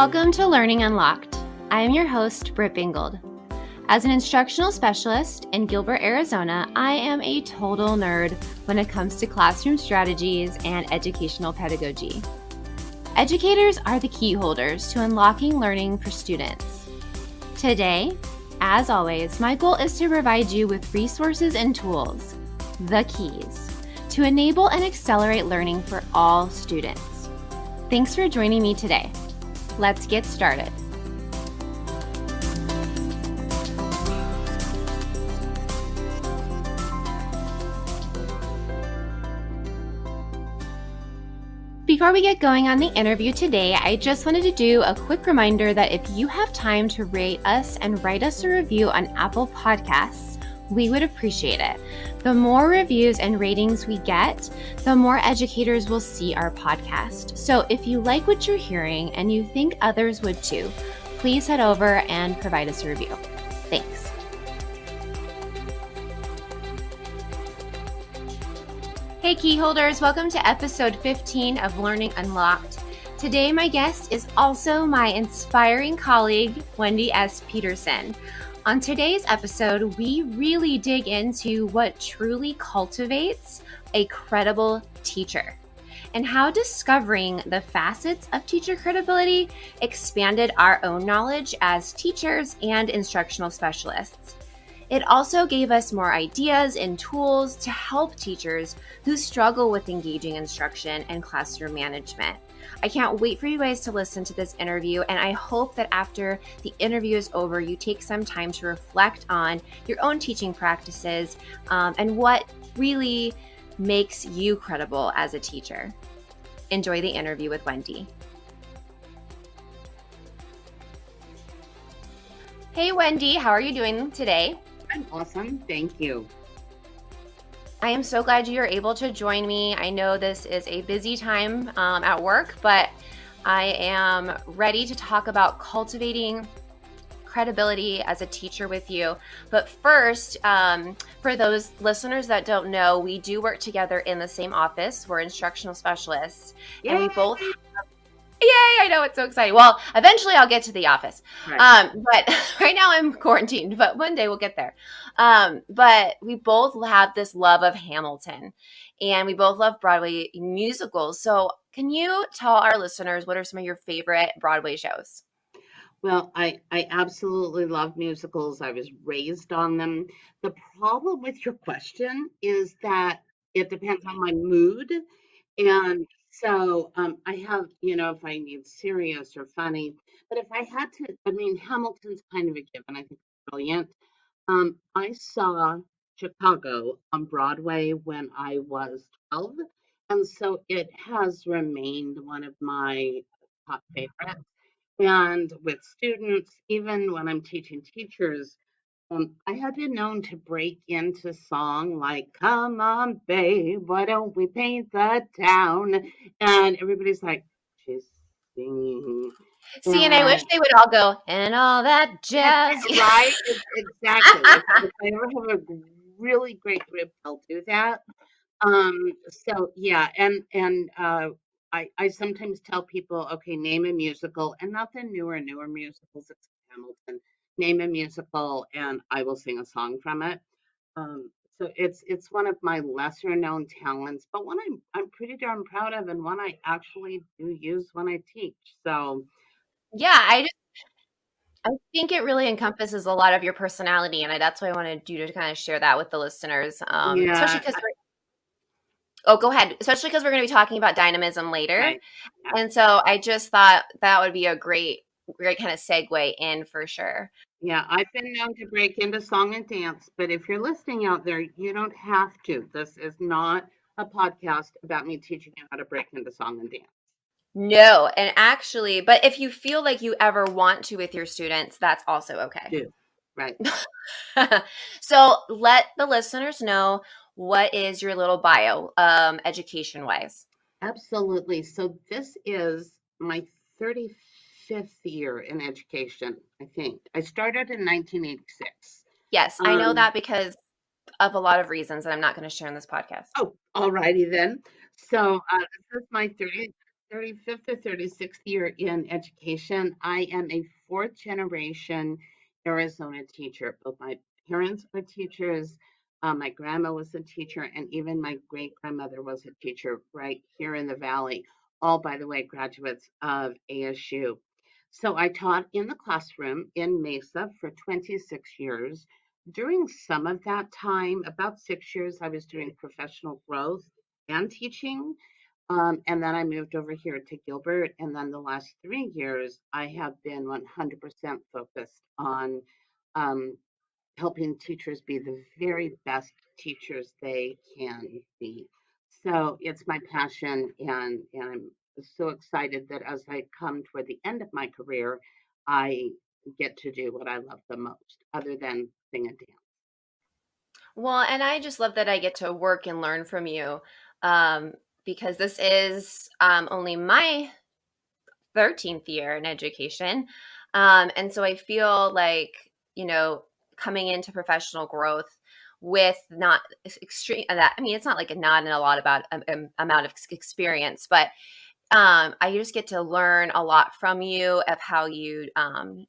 Welcome to Learning Unlocked. I am your host, Brit Bingold. As an instructional specialist in Gilbert, Arizona, I am a total nerd when it comes to classroom strategies and educational pedagogy. Educators are the key holders to unlocking learning for students. Today, as always, my goal is to provide you with resources and tools, the keys, to enable and accelerate learning for all students. Thanks for joining me today. Let's get started. Before we get going on the interview today, I just wanted to do a quick reminder that if you have time to rate us and write us a review on Apple Podcasts, we would appreciate it. The more reviews and ratings we get, the more educators will see our podcast. So if you like what you're hearing and you think others would too, please head over and provide us a review. Thanks. Hey key holders, welcome to episode 15 of Learning Unlocked. Today my guest is also my inspiring colleague, Wendy S. Peterson. On today's episode, we really dig into what truly cultivates a credible teacher and how discovering the facets of teacher credibility expanded our own knowledge as teachers and instructional specialists. It also gave us more ideas and tools to help teachers who struggle with engaging instruction and classroom management. I can't wait for you guys to listen to this interview, and I hope that after the interview is over, you take some time to reflect on your own teaching practices and what really makes you credible as a teacher. Enjoy the interview with Wendy. Hey, Wendy, how are you doing today? I'm awesome. Thank you. I am so glad you're able to join me. I know this is a busy time at work, but I am ready to talk about cultivating credibility as a teacher with you. But first, for those listeners that don't know, we do work together in the same office. We're instructional specialists. Yay! And we both Yay, I know, it's so exciting. Well, eventually I'll get to the office. Right. But right now I'm quarantined, but one day we'll get there. But we both have this love of Hamilton, and we both love Broadway musicals. So can you tell our listeners what are some of your favorite Broadway shows? Well, I absolutely love musicals. I was raised on them. The problem with your question is that it depends on my mood. And so I have, if I need serious or funny, but if I had to, Hamilton's kind of a given. I think it's brilliant. I saw Chicago on Broadway when I was 12, and so it has remained one of my top favorites. And with students, even when I'm teaching teachers, I have been known to break into song like, "Come on, babe, why don't we paint the town?" And everybody's like, "She's singing." See, and I wish they would all go, and all that jazz. Right? Exactly. If I ever have a really great group, I'll do that. So yeah, and I sometimes tell people, okay, name a musical, and not the newer musicals, it's Hamilton. Name a musical, and I will sing a song from it. So it's one of my lesser known talents, but one I'm pretty darn proud of, and one I actually do use when I teach. So yeah, I think it really encompasses a lot of your personality, and that's why I wanted you to kind of share that with the listeners, especially because go ahead. Especially because we're going to be talking about dynamism later. Right. And so I just thought that would be a great kind of segue in for sure. Yeah, I've been known to break into song and dance, but if you're listening out there, you don't have to. This is not a podcast about me teaching you how to break into song and dance. No, and actually, but if you feel like you ever want to with your students, that's also okay. Do. Right. So let the listeners know, what is your little bio, education-wise? Absolutely. So this is my 35th year in education, I think. I started in 1986. Yes, I know that because of a lot of reasons that I'm not going to share in this podcast. Oh, all righty then. So this is my 35th 35th or 36th year in education. I am a fourth generation Arizona teacher. Both my parents are teachers. My grandma was a teacher, and even my great grandmother was a teacher right here in the Valley. All, by the way, graduates of ASU. So I taught in the classroom in Mesa for 26 years. During some of that time, about 6 years, I was doing professional growth and teaching. And then I moved over here to Gilbert. And then the last 3 years, I have been 100% focused on um, helping teachers be the very best teachers they can be. So it's my passion, and I'm so excited that as I come toward the end of my career, I get to do what I love the most, other than sing and dance. Well, and I just love that I get to work and learn from you, um, because this is only my 13th year in education. And so I feel like, you know, coming into professional growth with not extreme that, I mean, it's not like a not in a lot about amount of experience, but I just get to learn a lot from you of how you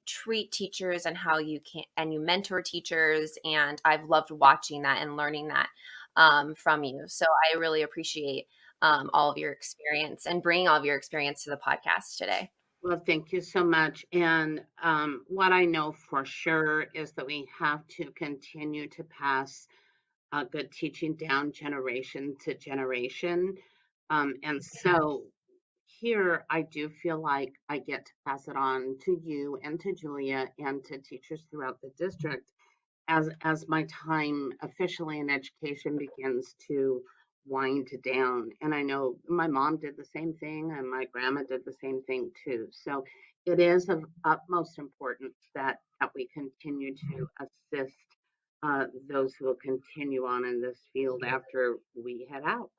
treat teachers and how you can and you mentor teachers, and I've loved watching that and learning that from you. So I really appreciate all of your experience and bringing all of your experience to the podcast today. Well, thank you so much. And what I know for sure is that we have to continue to pass good teaching down generation to generation. And so here I do feel like I get to pass it on to you and to Julia and to teachers throughout the district as my time officially in education begins to wind down. And I know my mom did the same thing and my grandma did the same thing too. So it is of utmost importance that we continue to assist those who will continue on in this field after we head out.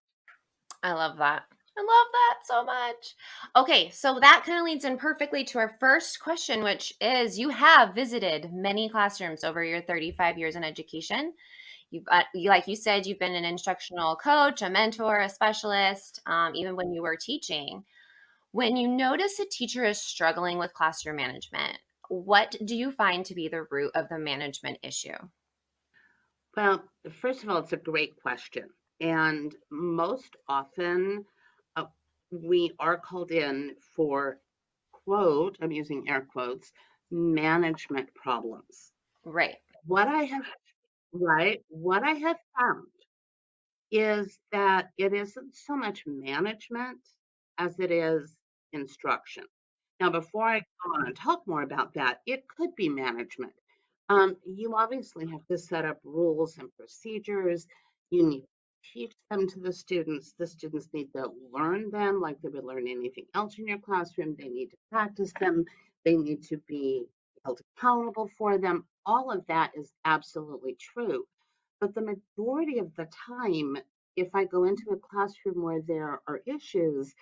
I love that. I love that so much. Okay, so that kind of leads in perfectly to our first question, which is you have visited many classrooms over your 35 years in education. Like you said, you've been an instructional coach, a mentor, a specialist, even when you were teaching. When you notice a teacher is struggling with classroom management, what do you find to be the root of the management issue? Well, first of all, it's a great question. And most often, uh, we are called in for, quote, I'm using air quotes, management problems. Right. What I have, right, what I have found is that it isn't so much management as it is instruction. Now, before I go on and talk more about that, it could be management. You obviously have to set up rules and procedures. You need to teach them to the students. The students need to learn them like they would learn anything else in your classroom. They need to practice them. They need to be held accountable for them. All of that is absolutely true. But the majority of the time, if I go into a classroom where there are issues,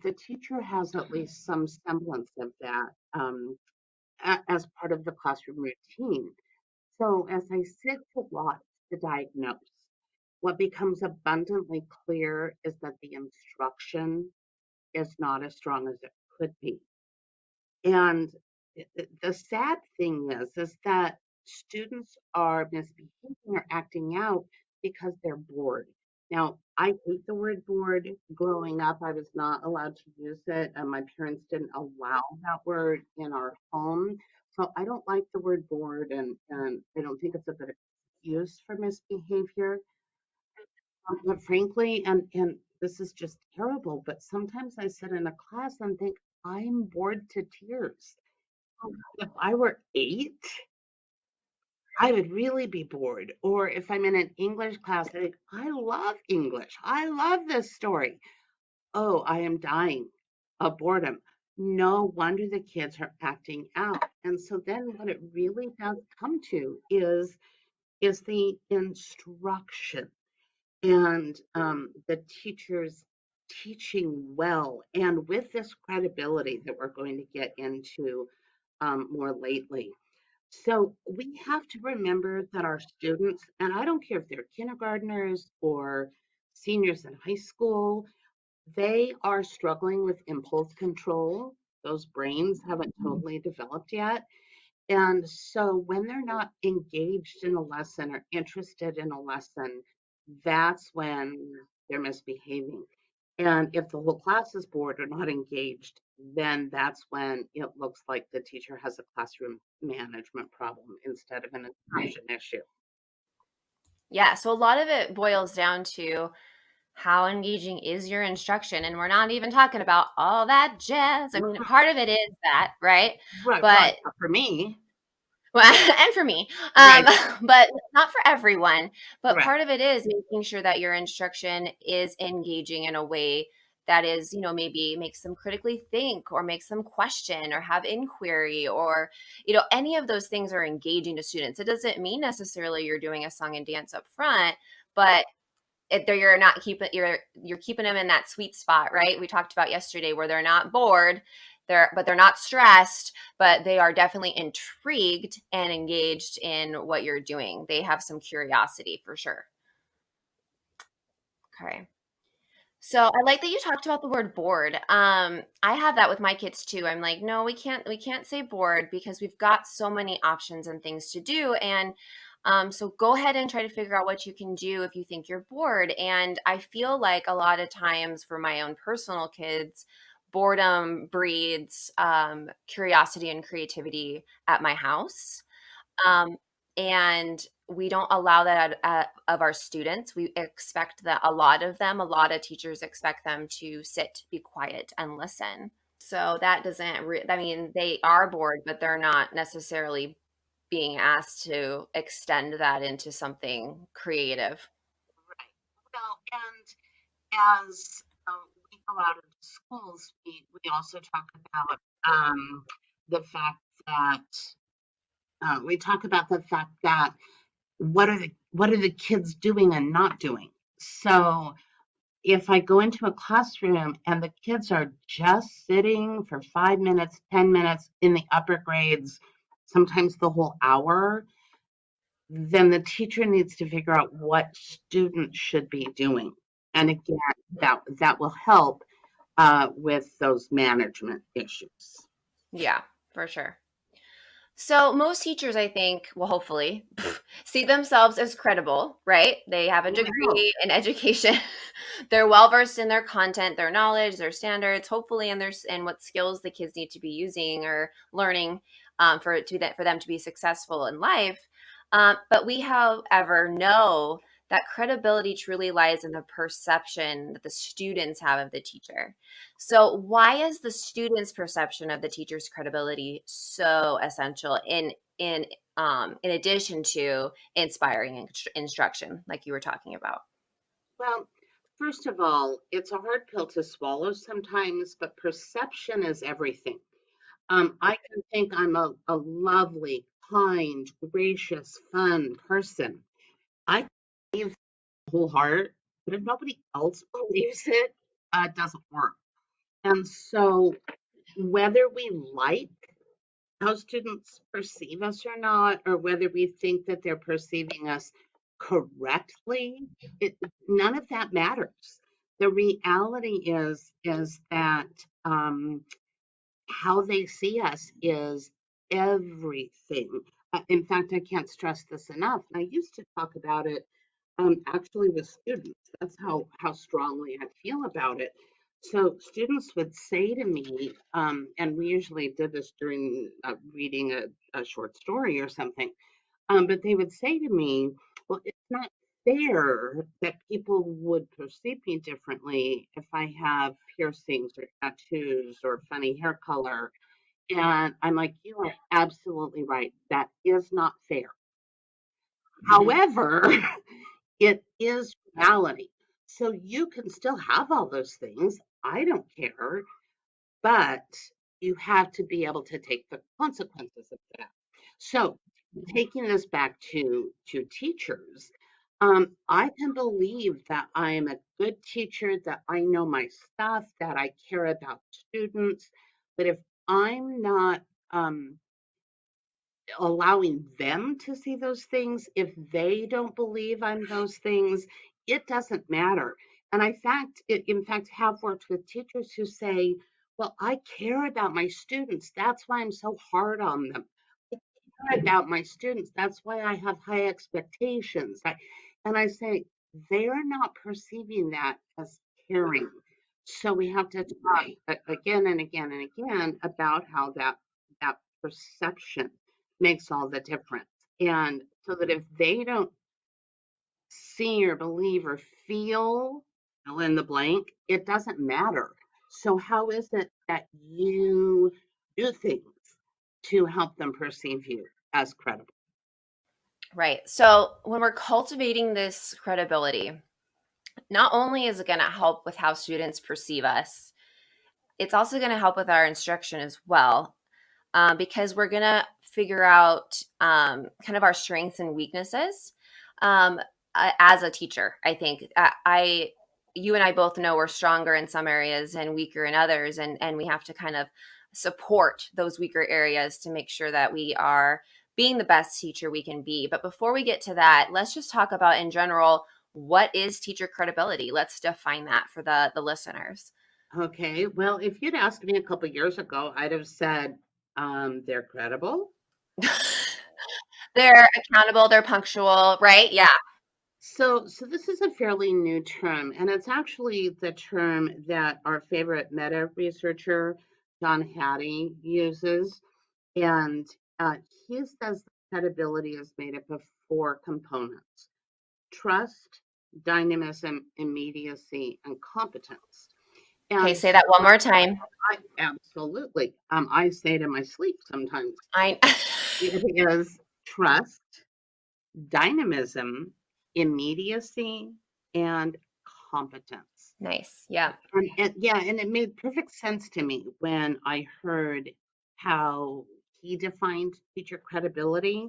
the teacher has at least some semblance of that as part of the classroom routine. So as I sit to watch to diagnose, what becomes abundantly clear is that the instruction is not as strong as it could be. And the sad thing is that students are misbehaving or acting out because they're bored. Now, I hate the word bored. Growing up, I was not allowed to use it, and my parents didn't allow that word in our home. So I don't like the word bored, and I don't think it's a good excuse for misbehavior. But frankly, and this is just terrible, but sometimes I sit in a class and think, I'm bored to tears. If I were 8, I would really be bored. Or if I'm in an English class, I think, I love English. I love this story. Oh, I am dying of boredom. No wonder the kids are acting out. And so then what it really does come to is the instruction and the teachers teaching well and with this credibility that we're going to get into more lately. So we have to remember that our students, and I don't care if they're kindergartners or seniors in high school, they are struggling with impulse control. Those brains haven't totally developed yet. And so when they're not engaged in a lesson or interested in a lesson, that's when they're misbehaving. And if the whole class is bored or not engaged, then that's when it looks like the teacher has a classroom management problem instead of an instruction issue. Yeah, so a lot of it boils down to how engaging is your instruction? And we're not even talking about all that jazz. I mean, part of it is that, right? Right, right. But For me, well, and for me, right, but not for everyone. But correct. part of it is making sure that your instruction is engaging in a way that is, maybe makes them critically think or makes them question or have inquiry or, any of those things are engaging to students. It doesn't mean necessarily you're doing a song and dance up front, but you're not keeping you're keeping them in that sweet spot, right? We talked about yesterday where they're not bored, they're not stressed, but they are definitely intrigued and engaged in what you're doing. They have some curiosity for sure. Okay. So I like that you talked about the word bored. I have that with my kids too. I'm like, no, we can't say bored because we've got so many options and things to do. And so go ahead and try to figure out what you can do if you think you're bored. And I feel like a lot of times for my own personal kids, boredom breeds curiosity and creativity at my house. Um, and we don't allow that of our students. We expect that a lot of teachers expect them to sit, be quiet, and listen. So that doesn't, I mean, they are bored, but they're not necessarily being asked to extend that into something creative. Right. Well, and as we go out into schools, we also talk about the fact that we talk about the fact that what are the kids doing and not doing. So if I go into a classroom and the kids are just sitting for 5 minutes, 10 minutes in the upper grades, sometimes the whole hour, then the teacher needs to figure out what students should be doing. And again, that will help with those management issues. Yeah, for sure. So most teachers, I think, well, hopefully, see themselves as credible, right? They have a We hope. degree in education. They're well versed in their content, their knowledge, their standards, hopefully, and and what skills the kids need to be using or learning for them to be successful in life. But we, however, know that credibility truly lies in the perception that the students have of the teacher. So, why is the student's perception of the teacher's credibility so essential in addition to inspiring instruction, like you were talking about? Well, first of all, it's a hard pill to swallow sometimes, but perception is everything. I can think I'm a lovely, kind, gracious, fun person. I believe whole heart, but if nobody else believes it, it doesn't work. And so, whether we like how students perceive us or not, or whether we think that they're perceiving us correctly, it, none of that matters. The reality is that how they see us is everything. In fact, I can't stress this enough. And I used to talk about it actually with students. That's how strongly I feel about it. So students would say to me, and we usually did this during reading a short story or something, but they would say to me, well, it's not fair that people would perceive me differently if I have piercings or tattoos or funny hair color. And I'm like, you are absolutely right. That is not fair. However, it is reality. So you can still have all those things. I don't care, but you have to be able to take the consequences of that. So, taking this back to teachers, I can believe that I am a good teacher, that I know my stuff, that I care about students. But if I'm not allowing them to see those things, if they don't believe I'm those things, it doesn't matter. And in fact, have worked with teachers who say, well, I care about my students. That's why I'm so hard on them. I care about my students. That's why I have high expectations. And I say, they're not perceiving that as caring. So we have to talk again and again and again about how that perception makes all the difference. And so that if they don't see or believe or feel fill in the blank, it doesn't matter. So, how is it that you do things to help them perceive you as credible? Right. So when we're cultivating this credibility, not only is it going to help with how students perceive us, it's also going to help with our instruction as well, because we're going to figure out kind of our strengths and weaknesses um, as a teacher. I think you and I both know we're stronger in some areas and weaker in others, and we have to kind of support those weaker areas to make sure that we are being the best teacher we can be. But before we get to that, let's just talk about in general, what is teacher credibility? Let's define that for the listeners. Okay, well, if you'd asked me a couple years ago, I'd have said they're credible. They're accountable, they're punctual, right? Yeah. So this is a fairly new term, and it's actually the term that our favorite meta researcher, John Hattie, uses. And he says credibility is made up of four components: trust, dynamism, immediacy, and competence. Okay, And say that one more time. I absolutely, I say it in my sleep sometimes. I It is trust, dynamism, immediacy, and competence. Nice. Yeah. And it made perfect sense to me when I heard how he defined teacher credibility.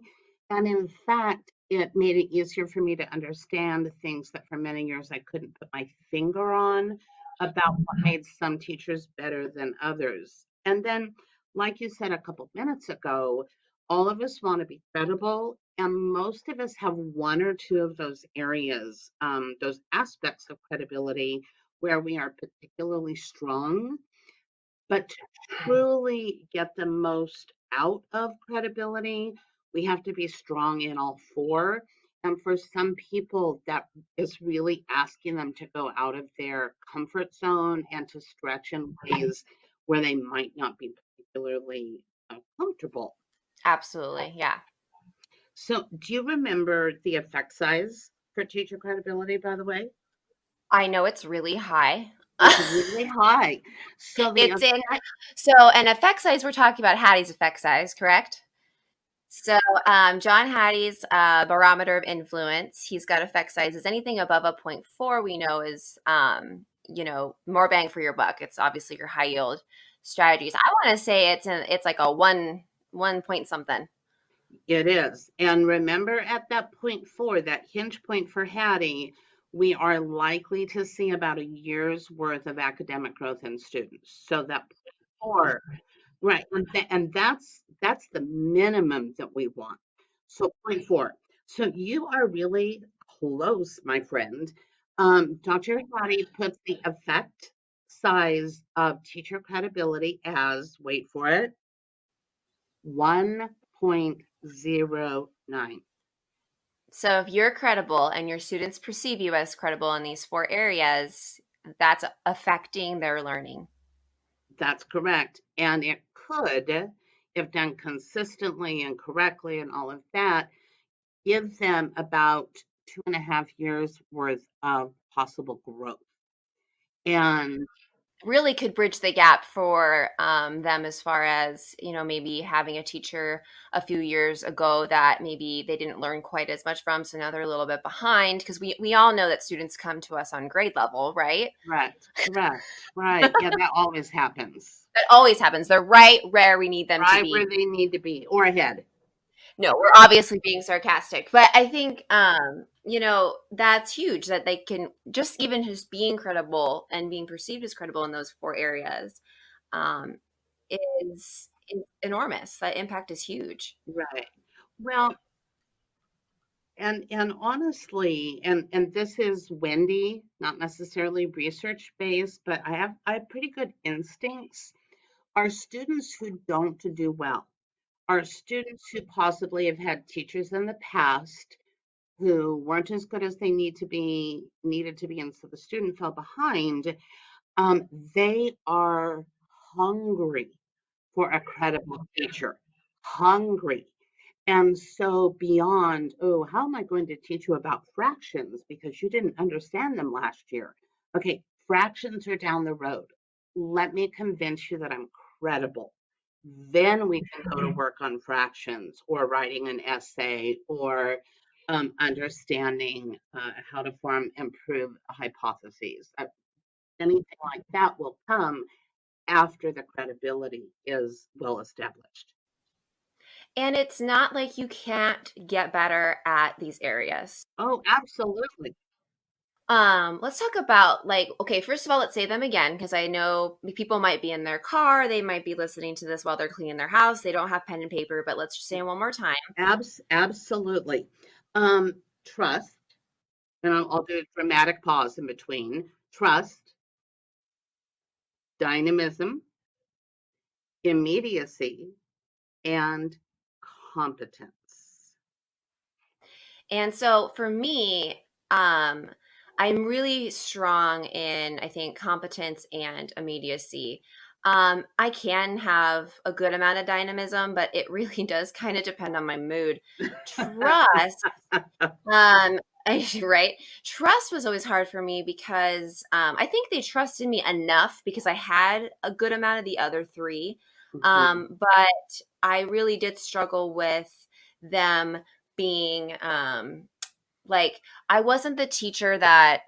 And in fact, it made it easier for me to understand the things that for many years I couldn't put my finger on about what made some teachers better than others. And then, like you said a couple minutes ago, all of us want to be credible, and most of us have one or two of those areas, those aspects of credibility where we are particularly strong, but to truly get the most out of credibility, we have to be strong in all four. And for some people, that is really asking them to go out of their comfort zone and to stretch in ways where they might not be particularly comfortable. Absolutely. Yeah. So, do you remember the effect size for teacher credibility, by the way? I know it's really high. It's really high. So, the It's in effect, so an effect size, we're talking about Hattie's effect size, correct? So John Hattie's barometer of influence, he's got effect sizes. Anything above a point 0.4 we know is more bang for your buck. It's obviously your high yield strategies. I want to say it's like a one point something. it is. And remember at that point four, that hinge point for Hattie, we are likely to see about a year's worth of academic growth in students. So that point four, right, and that's the minimum that we want. So point four. So you are really close, my friend. Dr. Hattie puts the effect size of teacher credibility as, wait for it, 1.09. So if you're credible and your students perceive you as credible in these four areas, that's affecting their learning. That's correct. And it could, if done consistently and correctly and all of that, give them about 2.5 years worth of possible growth. And Really could bridge the gap for them as far as maybe having a teacher a few years ago that maybe they didn't learn quite as much from, so now they're a little bit behind, because we all know that students come to us on grade level, right? correct, right. Yeah, that always happens. That always happens. They're right where we need them to Right where be. they need to be or ahead. No, we're obviously being sarcastic, but I think that's huge, that they can just being credible and being perceived as credible in those four areas um, is enormous. That impact is huge. Right. Well, And honestly, and this is Wendy, not necessarily research based, but I have pretty good instincts. Are students who don't do well, are students who possibly have had teachers in the past who weren't as good as they needed to be, and so the student fell behind. They are hungry for a credible teacher, hungry. And so beyond, oh, how am I going to teach you about fractions because you didn't understand them last year? Okay, fractions are down the road. Let me convince you that I'm credible. Then we can go to work on fractions or writing an essay or understanding how to form improved hypotheses. Anything like that will come after the credibility is well established. And it's not like you can't get better at these areas. Oh, absolutely. Let's talk about like, okay, first of all, let's say them again, because I know people might be in their car, they might be listening to this while they're cleaning their house, they don't have pen and paper, but let's just say it one more time. Absolutely. Trust, and I'll do a dramatic pause in between. Trust, dynamism, immediacy, and competence. And so for me, I'm really strong in, I think, competence and immediacy. I can have a good amount of dynamism, but it really does kind of depend on my mood. Trust, um, right? Trust was always hard for me because I think they trusted me enough because I had a good amount of the other three. Mhm. But I really did struggle with them being like I wasn't the teacher that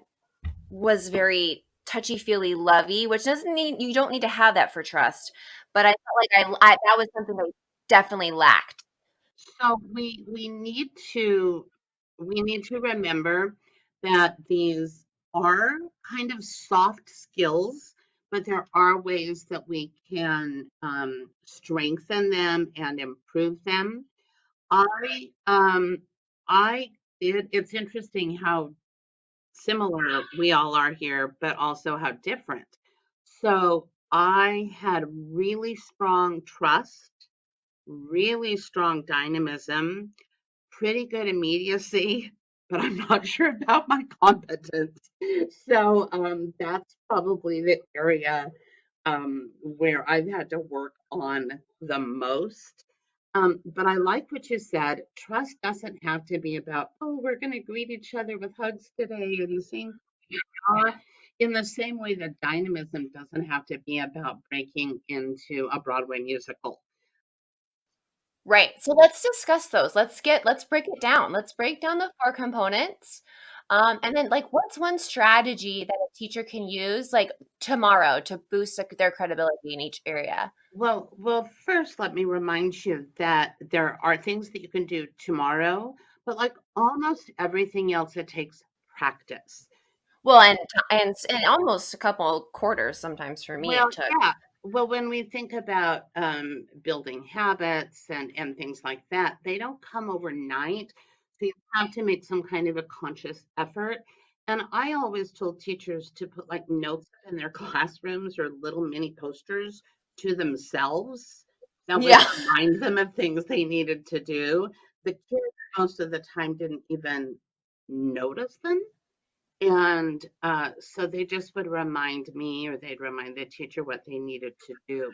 was very touchy-feely lovey, which doesn't mean you don't need to have that for trust. But I felt like I that was something that I definitely lacked. So we need to remember that these are kind of soft skills, but there are ways that we can strengthen them and improve them. I I it's interesting how similar we all are here, but also how different. So I had really strong trust, really strong dynamism, pretty good immediacy, but I'm not sure about my competence. So that's probably the area where I've had to work on the most. But I like what you said. Trust doesn't have to be about, oh, we're going to greet each other with hugs today and sing. uh, in the same way that dynamism doesn't have to be about breaking into a Broadway musical. Right. So let's discuss those. Let's break it down. Let's break down the four components. And then like what's one strategy that a teacher can use like tomorrow to boost like, their credibility in each area? Well, first, let me remind you that there are things that you can do tomorrow, but like almost everything else, it takes practice. Well, and almost a couple quarters sometimes for me Well, it took. yeah. Well, when we think about building habits and things like that, they don't come overnight. So you have to make some kind of a conscious effort. And I always told teachers to put like notes in their classrooms or little mini posters to themselves that would Yeah. remind them of things they needed to do. The kids most of the time didn't even notice them. And so they just would remind me or they'd remind the teacher what they needed to do.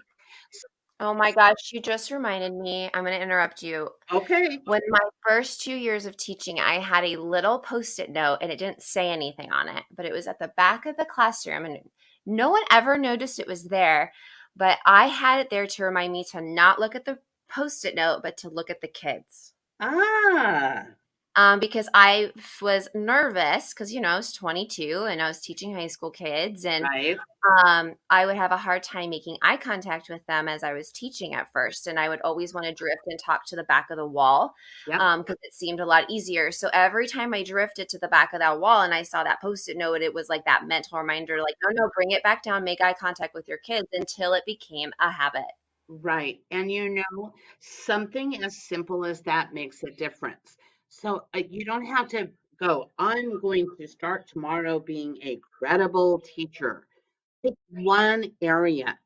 So, Oh my gosh, you just reminded me. I'm going to interrupt you. okay. When my first 2 years of teaching, I had a little post-it note and it didn't say anything on it, but it was at the back of the classroom and no one ever noticed it was there. But I had it there to remind me to not look at the post-it note, but to look at the kids. Ah, Because I was nervous because, I was 22 and I was teaching high school kids and right. I would have a hard time making eye contact with them as I was teaching at first. And I would always want to drift and talk to the back of the wall Yep. because it seemed a lot easier. So every time I drifted to the back of that wall and I saw that post-it note, it was like that mental reminder, like, no, no, bring it back down, make eye contact with your kids until it became a habit. Right. And something as simple as that makes a difference. So you don't have to go, I'm going to start tomorrow being a credible teacher. Pick one area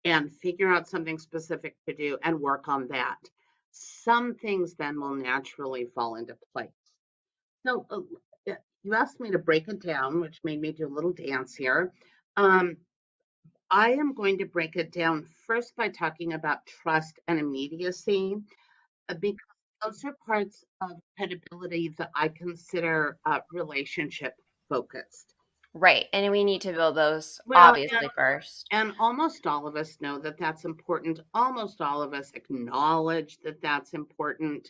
and figure out something specific to do and work on that. Some things then will naturally fall into place. So you asked me to break it down, which made me do a little dance here. Um, I am going to break it down first by talking about trust and immediacy, because those are parts of credibility that I consider relationship focused. Right. And we need to build those Well, obviously first. and almost all of us know that that's important. Almost all of us acknowledge that that's important.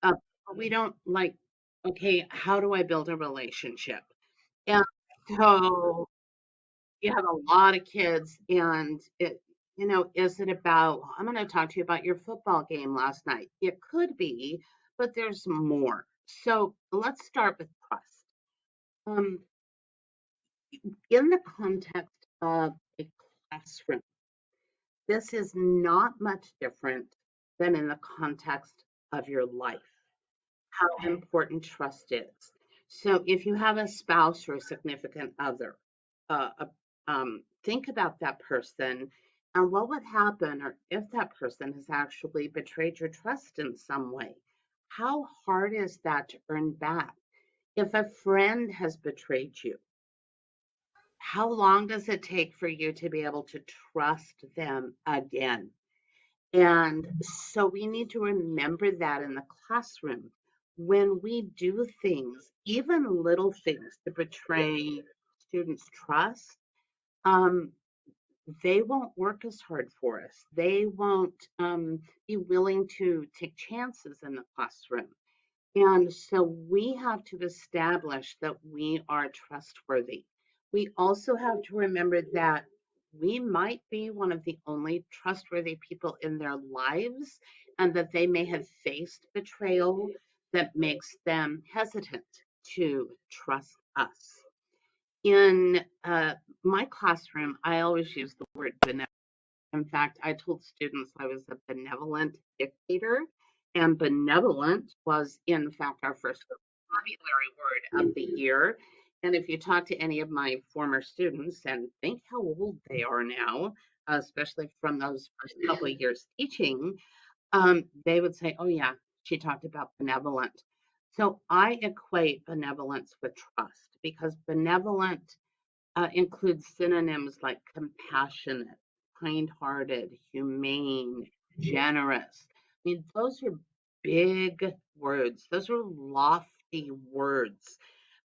Uh, but we don't like, okay, how do I build a relationship? And so you have a lot of kids, and is it about, I'm going to talk to you about your football game last night? It could be, but there's more. So let's start with trust. Um, in the context of a classroom, this is not much different than in the context of your life, how important trust is. So if you have a spouse or a significant other, think about that person and what would happen, or if that person has actually betrayed your trust in some way. How hard is that to earn back? If a friend has betrayed you, how long does it take for you to be able to trust them again? And so we need to remember that in the classroom. When we do things, even little things to betray students' trust, um, they won't work as hard for us. They won't be willing to take chances in the classroom. And so we have to establish that we are trustworthy. We also have to remember that we might be one of the only trustworthy people in their lives, and that they may have faced betrayal that makes them hesitant to trust us. In my classroom, I always use the word benevolent. In fact, I told students I was a benevolent dictator, and benevolent was, in fact, our first vocabulary word of the year. And if you talk to any of my former students and think how old they are now, especially from those first couple of years teaching, they would say, oh, yeah, she talked about benevolent. So I equate benevolence with trust, because benevolent includes synonyms like compassionate, kind-hearted, humane, generous. I mean, those are big words. Those are lofty words.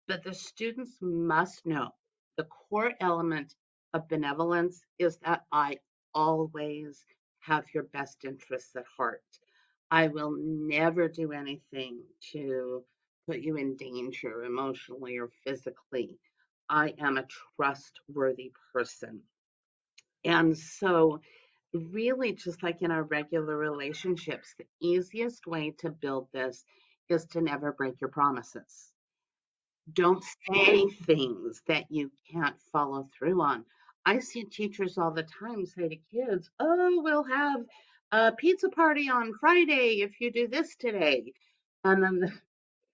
But the students must know the core element of benevolence is that I always have your best interests at heart. I will never do anything to put you in danger emotionally or physically. I am a trustworthy person. And so, really, just like in our regular relationships, the easiest way to build this is to never break your promises. Don't say things that you can't follow through on. I see teachers all the time say to kids, oh, we'll have a pizza party on Friday if you do this today. And then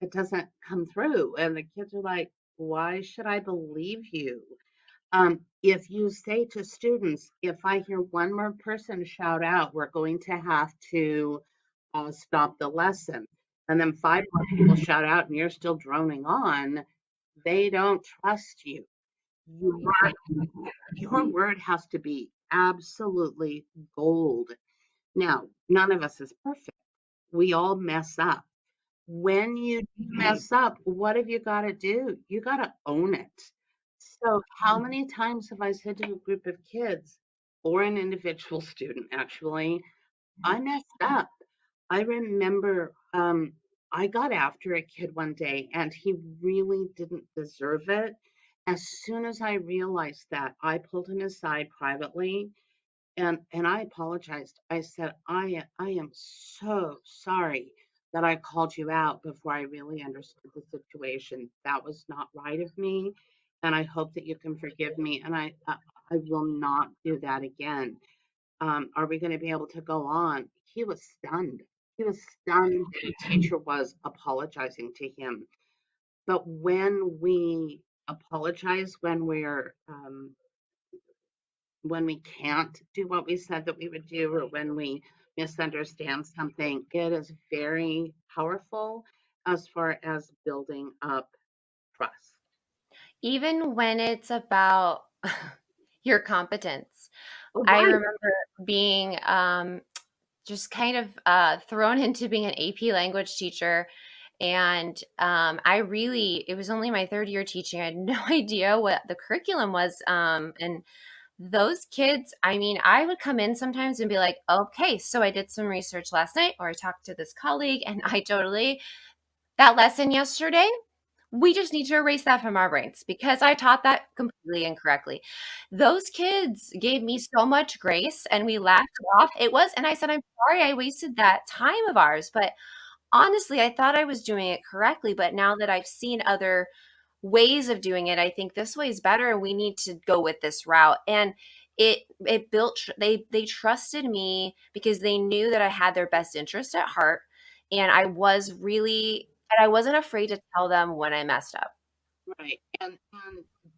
it doesn't come through. And the kids are like, why should I believe you? If you say to students, if I hear one more person shout out, we're going to have to stop the lesson. And then five more people shout out and you're still droning on, they don't trust you. Your, your word has to be absolutely gold. Now, none of us is perfect. We all mess up. When you mess up, what have you got to do? You got to own it. So, how many times have I said to a group of kids or an individual student, actually, I messed up. I remember I got after a kid one day and he really didn't deserve it. As soon as I realized that, I pulled him aside privately and I apologized. I said, I am so sorry that I called you out before I really understood the situation. That was not right of me, and I hope that you can forgive me. And I will not do that again. Are we going to be able to go on? He was stunned. He was stunned that a teacher was apologizing to him. But when we apologize, when we can't do what we said that we would do, or when we misunderstand something, it is very powerful as far as building up trust. Even when it's about your competence. Oh, I right, remember being just kind of thrown into being an AP language teacher. And it was only my third year teaching. I had no idea what the curriculum was. And those kids, I mean, I would come in sometimes and be like, okay, so I did some research last night, or I talked to this colleague, and that lesson yesterday, we just need to erase that from our brains because I taught that completely incorrectly. Those kids gave me so much grace and we laughed it off. And I said, I'm sorry I wasted that time of ours. But honestly, I thought I was doing it correctly. But now that I've seen other ways of doing it, I think this way is better and we need to go with this route. And it built they trusted me because they knew that I had their best interest at heart, and I wasn't afraid to tell them when I messed up. right. And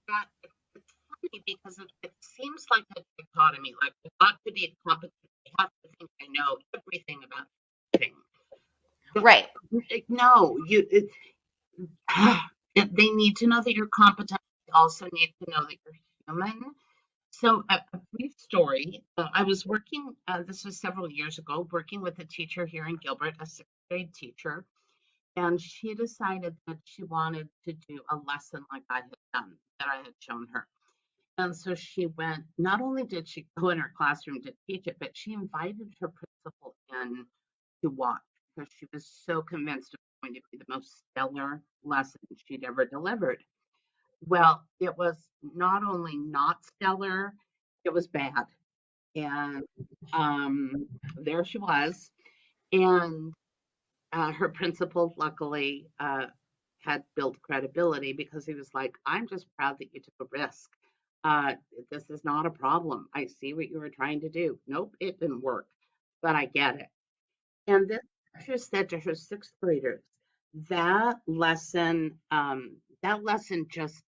that it's funny because it seems like a dichotomy. Like I ought to be competent. I have to think I know everything about everything. But Right. no, they need to know that you're competent. They also need to know that you're human. So, a brief story. I was working, this was several years ago, working with a teacher here in Gilbert, a sixth grade teacher, and she decided that she wanted to do a lesson like I had done, that I had shown her. And so she went, not only did she go in her classroom to teach it, but she invited her principal in to watch because she was so convinced it was going to be the most stellar lesson she'd ever delivered. Well, it was not only not stellar, it was bad. And there she was. And her principal, luckily, had built credibility because he was like, I'm just proud that you took a risk. Uh, this is not a problem. I see what you were trying to do. Nope, it didn't work, but I get it. And this teacher said to her sixth graders, that lesson just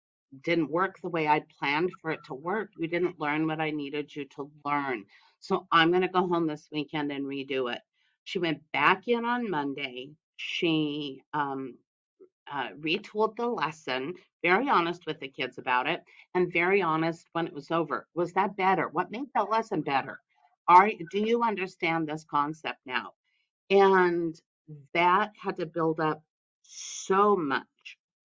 didn't work the way I'd planned for it to work. You didn't learn what I needed you to learn. So I'm going to go home this weekend and redo it. She went back in on Monday. She retooled the lesson, very honest with the kids about it, and very honest when it was over. Was that better? What made that lesson better? Do you understand this concept now? And that had to build up so much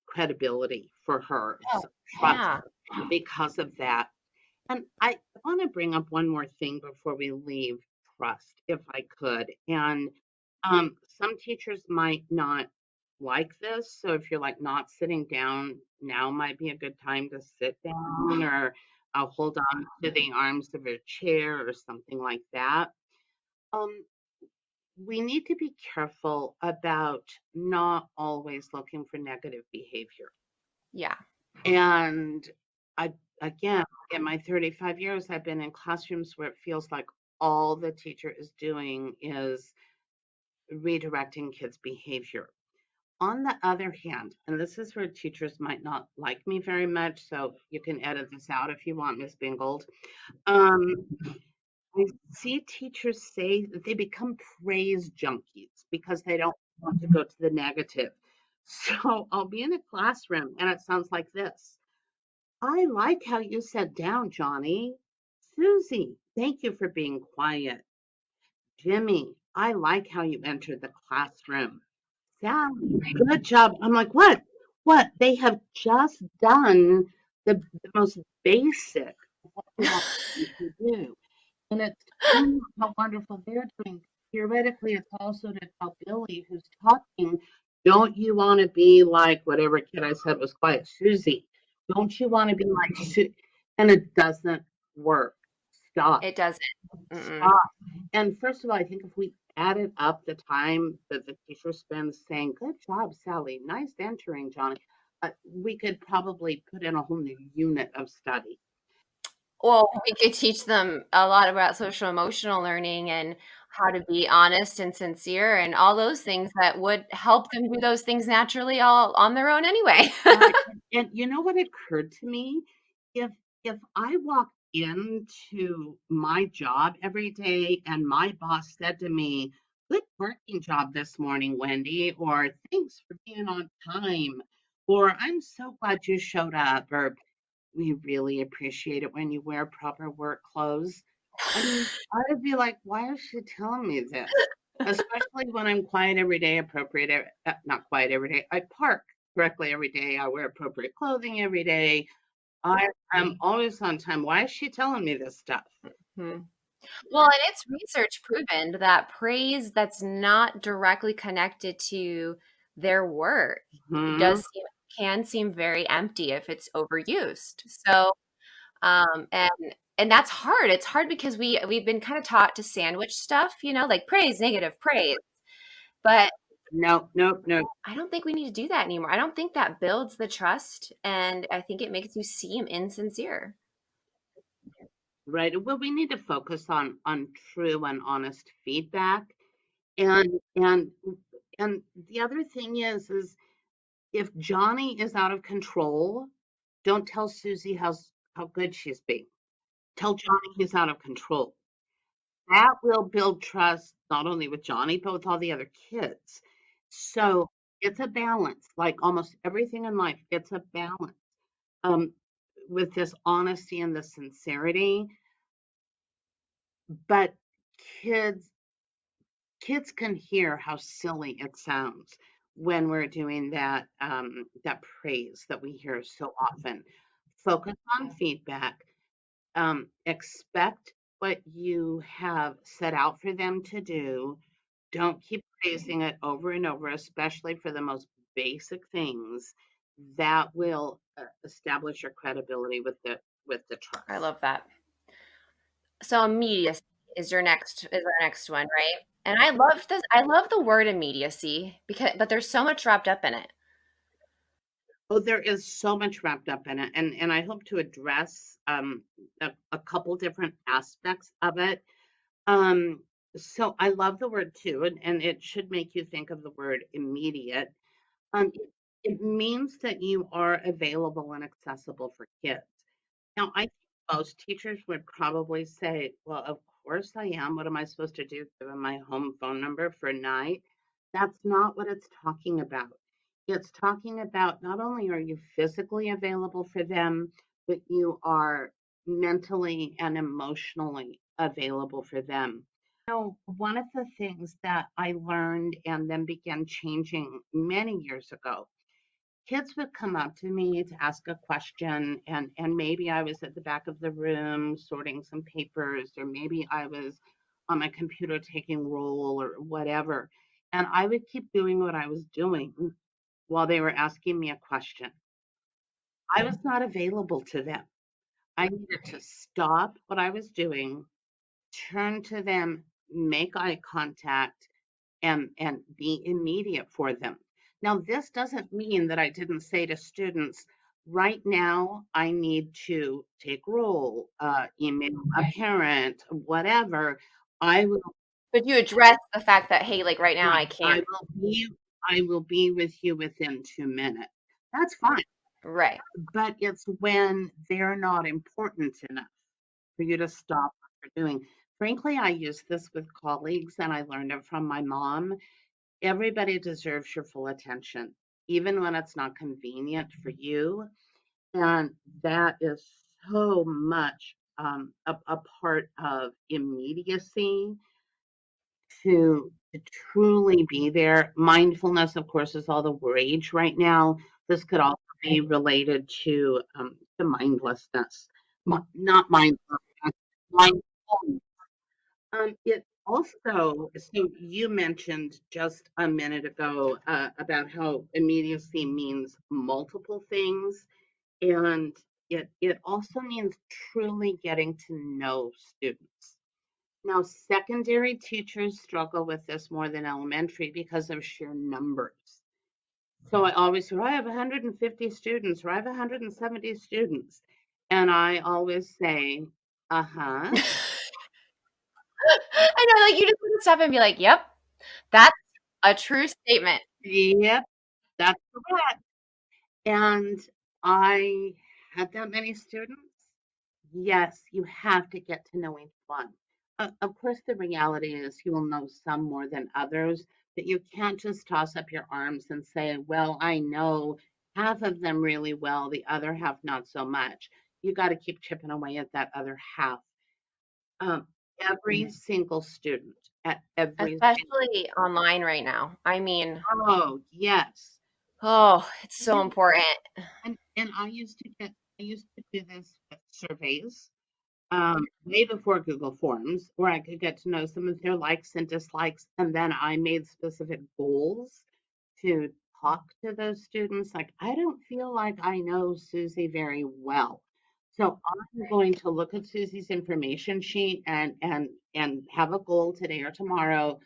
credibility for her, Oh, trust yeah. because of that. And I want to bring up one more thing before we leave trust, if I could. And some teachers might not like this. So if you're like not sitting down, now might be a good time to sit down, or hold on to the arms of your chair or something like that. Um, we need to be careful about not always looking for negative behavior. Yeah. And I, again, in my 35 years, I've been in classrooms where it feels like all the teacher is doing is redirecting kids' behavior. On the other hand, and this is where teachers might not like me very much, so you can edit this out if you want, Miss Bingold. Um, I see teachers say that they become praise junkies because they don't want to go to the negative. So I'll be in a classroom and it sounds like this. I like how you sat down, Johnny. Susie, thank you for being quiet. Jimmy, I like how you entered the classroom. Sally, good job. I'm like, what? What? They have just done the most basic of what we want them to do. And it's how wonderful they're doing. Theoretically, it's also to tell Billy, who's talking, don't you want to be like whatever kid I said was quiet, Susie? Don't you want to be like Susie? And it doesn't work. Stop. It doesn't. Mm-mm. Stop. And first of all, I think if we added up the time that the teacher spends saying, good job, Sally, nice entering, Johnny, we could probably put in a whole new unit of study. Well, we could teach them a lot about social emotional learning and how to be honest and sincere and all those things that would help them do those things naturally all on their own anyway. Right, and you know what occurred to me? If if I walked into my job every day and my boss said to me, "Good working job this morning, Wendy," or "Thanks for being on time," or "I'm so glad you showed up," or "We really appreciate it when you wear proper work clothes." I mean, I would be like, "Why is she telling me this?" Especially when I'm quiet every day, not quiet every day. I park correctly every day. I wear appropriate clothing every day. I am always on time. Why is she telling me this stuff? Hmm. Well, and it's research proven that praise that's not directly connected to their work Hmm. does seem, can seem very empty if it's overused. So, and that's hard. It's hard because we've been kind of taught to sandwich stuff, like praise, negative praise. But No, no, no. I don't think we need to do that anymore. I don't think that builds the trust, and I think it makes you seem insincere. Right. Well, we need to focus on true and honest feedback. And and and the other thing is if Johnny is out of control, don't tell Susie how good she's being. Tell Johnny he's out of control. That will build trust not only with Johnny, but with all the other kids. So it's a balance, like almost everything in life, it's a balance. Um, with this honesty and the sincerity, but kids kids can hear how silly it sounds when we're doing that praise that we hear so often. Focus on feedback. Expect what you have set out for them to do. Don't keep praising it over and over, especially for the most basic things. That will establish your credibility with the I trust. love that. So immediacy is our next one, right? And I love this. I love the word immediacy but there's so much wrapped up in it. Oh, there is so much wrapped up in it, and I hope to address a couple different aspects of it. Um, so I love the word too, and it should make you think of the word immediate. It means that you are available and accessible for kids. Now, I think most teachers would probably say, "Well, of course I am. What am I supposed to do? Give them my home phone number for a night?" That's not what it's talking about. It's talking about not only are you physically available for them, but you are mentally and emotionally available for them. One of the things that I learned and then began changing many years ago, kids would come up to me to ask a question, and maybe I was at the back of the room sorting some papers, or maybe I was on my computer taking roll or whatever, and I would keep doing what I was doing while they were asking me a question. I was not available to them. I needed to stop what I was doing, turn to them, make eye contact, and be immediate for them. Now, this doesn't mean that I didn't say to students, right now, I need to take roll, email a parent, whatever. I will, But you address the fact that, hey, like right now I right, can't. I will be with you within 2 minutes. That's fine. Right. But it's when they're not important enough for you to stop what you're doing. Frankly, I use this with colleagues and I learned it from my mom. Everybody deserves your full attention, even when it's not convenient for you. And that is so much a part of immediacy to truly be there. Mindfulness, of course, is all the rage right now. This could also be related to mindlessness, not mindfulness, mindfulness. It also, so you mentioned just a minute ago about how immediacy means multiple things, and it also means truly getting to know students. Now, secondary teachers struggle with this more than elementary because of sheer numbers. So I always say, I have 150 students, or I have 170 students. And I always say, uh huh. I know, like, you just want to stop and be like, "Yep, that's a true statement." Yep, that's correct. And I had that many students. Yes, you have to get to know each one. Of course, the reality is you will know some more than others, but you can't just toss up your arms and say, well, I know half of them really well, the other half not so much. You got to keep chipping away at that other half. Um, every single student at every single, Especially online right now. I mean, oh, yes. oh, it's so Yeah. important. And I used to do this with surveys way before Google Forms, where I could get to know some of their likes and dislikes. And then I made specific goals to talk to those students. Like, I don't feel like I know Susie very well. So I'm going to look at Susie's information sheet and have a goal today or tomorrow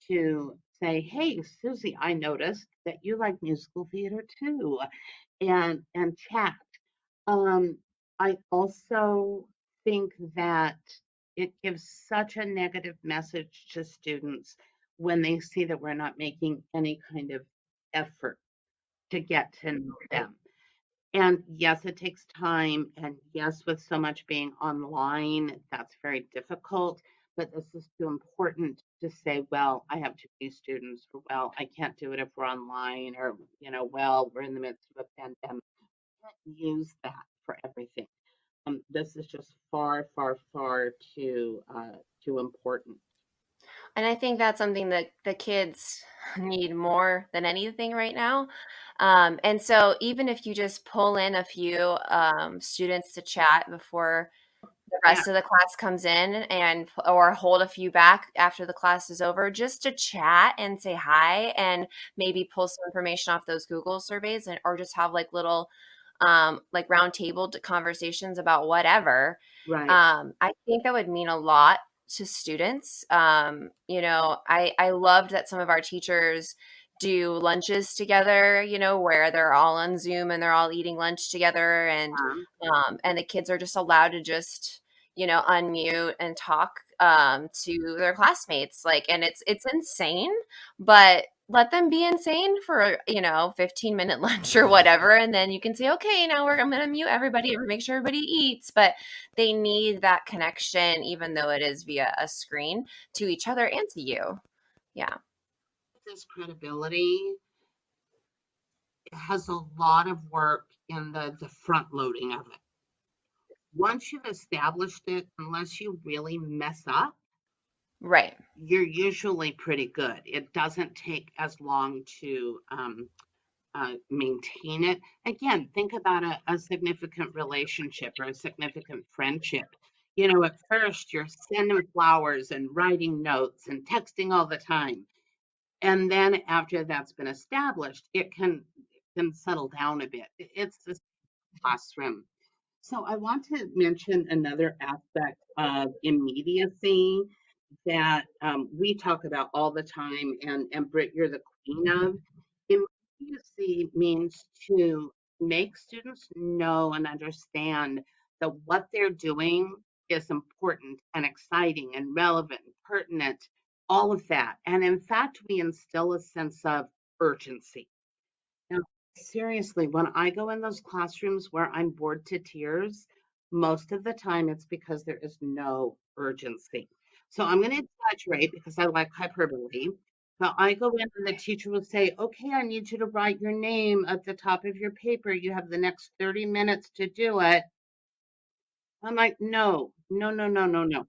to say, hey, Susie, I noticed that you like musical theater too, and chat. Um, I also think that it gives such a negative message to students when they see that we're not making any kind of effort to get to know them. And yes, it takes time. And yes, with so much being online, that's very difficult. But this is too important to say, well, I have too many students, or well, I can't do it if we're online, or, well, we're in the midst of a pandemic. Use that for everything. This is just far, far, far too important. And I think that's something that the kids need more than anything right now. And so even if you just pull in a few students to chat before the Yeah, rest of the class comes in and or hold a few back after the class is over just to chat and say hi and maybe pull some information off those Google surveys and or just have like little like round table conversations about whatever. right. I think that would mean a lot to students. I loved that some of our teachers do lunches together, where they're all on Zoom and they're all eating lunch together and the kids are just allowed to just unmute and talk to their classmates. Like, and it's insane, but let them be insane for 15-minute lunch or whatever, and then you can say, okay, now I'm going to mute everybody and make sure everybody eats. But they need that connection, even though it is via a screen, to each other and to you. Yeah. This credibility has a lot of work in the front loading of it. Once you've established it, unless you really mess up, Right. you're usually pretty good. It doesn't take as long to maintain it. Again, think about a significant relationship or a significant friendship. At first you're sending flowers and writing notes and texting all the time. And then after that's been established, it can settle down a bit. It's the classroom. So I want to mention another aspect of immediacy that we talk about all the time, and Britt, you're the queen of. Immediacy means to make students know and understand that what they're doing is important and exciting and relevant and pertinent, all of that. And in fact, we instill a sense of urgency. Now, seriously, when I go in those classrooms where I'm bored to tears, most of the time it's because there is no urgency. So I'm going to exaggerate because I like hyperbole. But I go in and the teacher will say, okay, I need you to write your name at the top of your paper. You have the next 30 minutes to do it. I'm like, no, no, no, no, no, no.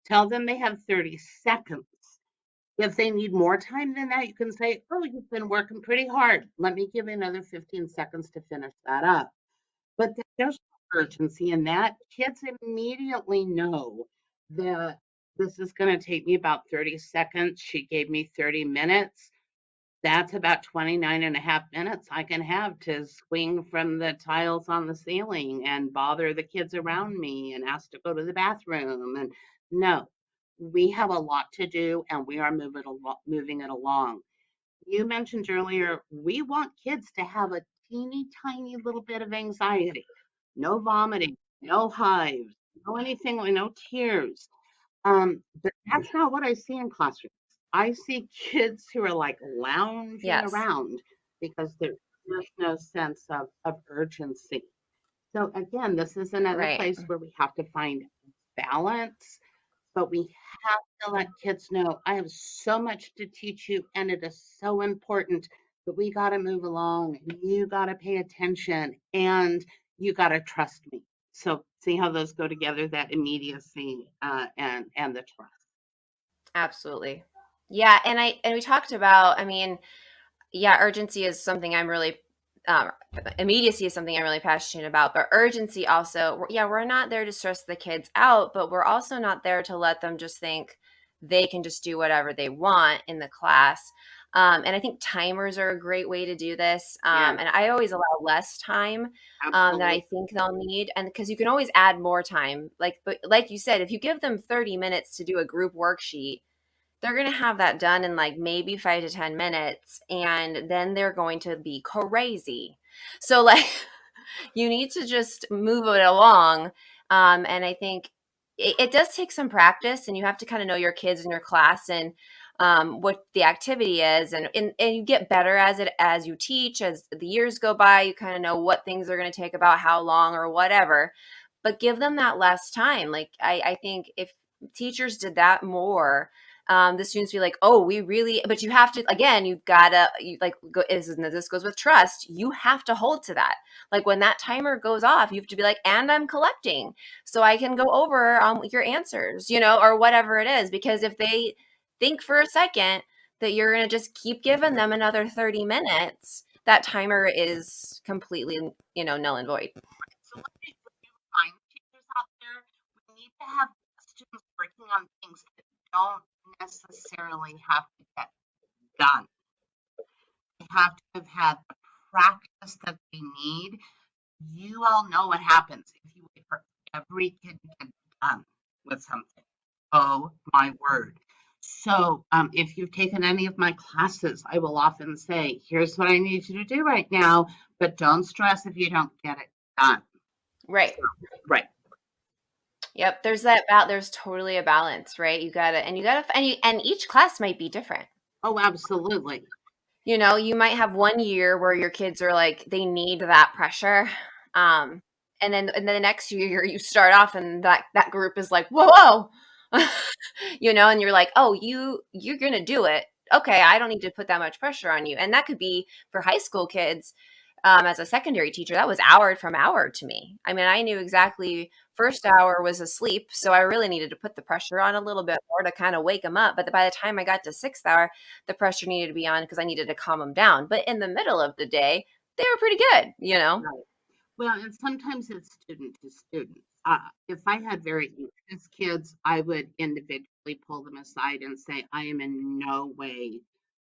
Tell them they have 30 seconds. If they need more time than that, you can say, oh, you've been working pretty hard. Let me give you another 15 seconds to finish that up. But there's no urgency in that. Kids immediately know that this is going to take me about 30 seconds. She gave me 30 minutes. That's about 29 and a half minutes I can have to swing from the tiles on the ceiling and bother the kids around me and ask to go to the bathroom. And no, we have a lot to do and we are moving it along. You mentioned earlier, we want kids to have a teeny tiny little bit of anxiety. No vomiting, no hives, no anything, no tears. But that's not what I see in classrooms. I see kids who are like lounging Yes. around because there's no sense of urgency. So again, this is another Right. place where we have to find balance, but we have to let kids know I have so much to teach you and it is so important that we got to move along. You got to pay attention and you got to trust me. So see how those go together, that immediacy and the trust. Absolutely. Yeah, and we talked about, I mean, yeah, urgency is something I'm really um, immediacy is something I'm really passionate about, but urgency also, yeah, we're not there to stress the kids out, but we're also not there to let them just think they can just do whatever they want in the class. And I think timers are a great way to do this. Yes, And I always allow less time that I absolutely. think they'll need, and because you can always add more time. But like you said, if you give them 30 minutes to do a group worksheet, they're going to have that done in like maybe 5 to 10 minutes, and then they're going to be crazy. So, like, you need to just move it along. And I think it does take some practice, and you have to kind of know your kids in your class and what the activity is. And you get better as it as you teach, as the years go by, you kind of know what things are going to take about how long or whatever. But give them that less time. Like, I think if teachers did that more, the students be like, oh, we really, but you have to, again, you've got to, you like, go, this goes with trust. You have to hold to that. Like when that timer goes off, you have to be like, and I'm collecting so I can go over your answers, or whatever it is. Because if they think for a second that you're going to just keep giving them another 30 minutes, that timer is completely, null and void. So let me remind teachers out there, we need to have students working on things that don't necessarily have to get done. They have to have had the practice that they need. You all know what happens if you wait for every kid to get done with something. Oh my word. So, if you've taken any of my classes, I will often say, here's what I need you to do right now, but don't stress if you don't get it done. Right. So, right. Yep. There's totally a balance, right? And each class might be different. Oh, absolutely. You might have one year where your kids are like, they need that pressure. Um, and then the next year you start off and that group is like, whoa, whoa. And you're like, oh, you're gonna do it. Okay, I don't need to put that much pressure on you. And that could be for high school kids. As a secondary teacher, that was hour from hour to me. I mean, I knew exactly first hour was asleep, so I really needed to put the pressure on a little bit more to kind of wake them up. But by the time I got to sixth hour, the pressure needed to be on because I needed to calm them down. But in the middle of the day, they were pretty good. Right. Well, and sometimes it's student to student. If I had very anxious kids, I would individually pull them aside and say, I am in no way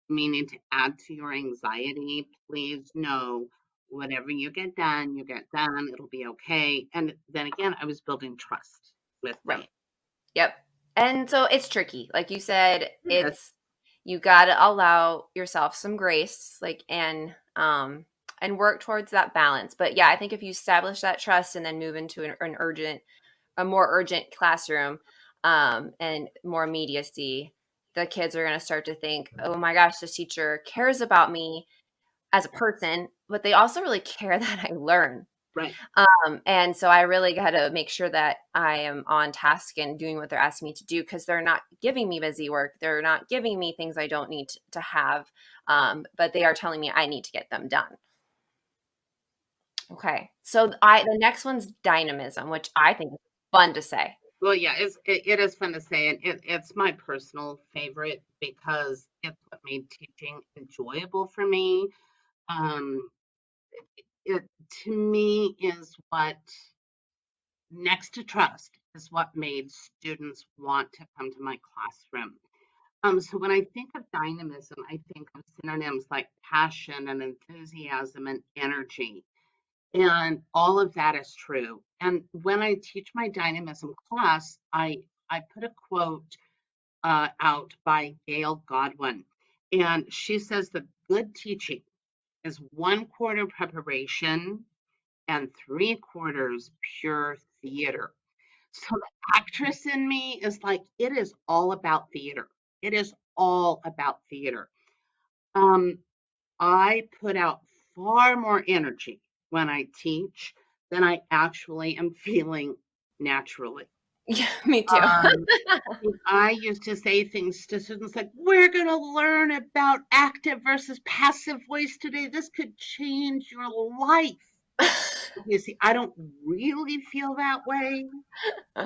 meaning to add to your anxiety. Please know whatever you get done, you get done. It'll be okay. And then again, I was building trust with them. Right. Yep. And so it's tricky. Like you said, Yes. you got to allow yourself some grace, like, and work towards that balance. But yeah, I think if you establish that trust and then move into a more urgent classroom, and more immediacy, the kids are going to start to think, oh my gosh, this teacher cares about me as a person, but they also really care that I learn. Right. And so I really got to make sure that I am on task and doing what they're asking me to do, because they're not giving me busy work. They're not giving me things I don't need to have, but they are telling me I need to get them done. Okay. So the next one's dynamism, which I think is fun to say. Well, yeah, it is fun to say, and it's my personal favorite because it's what made teaching enjoyable for me. Um, it to me is what next to trust is what made students want to come to my classroom. So when I think of dynamism, I think of synonyms like passion and enthusiasm and energy. And all of that is true. And when I teach my dynamism class, I put a quote out by Gail Godwin. And she says that good teaching is 1/4 preparation and 3/4 pure theater. So the actress in me is like, it is all about theater. It is all about theater. Um, I put out far more energy when I teach than I actually am feeling naturally. Yeah, me too. Um, I used to say things to students like, we're going to learn about active versus passive voice today. This could change your life. You see, I don't really feel that way.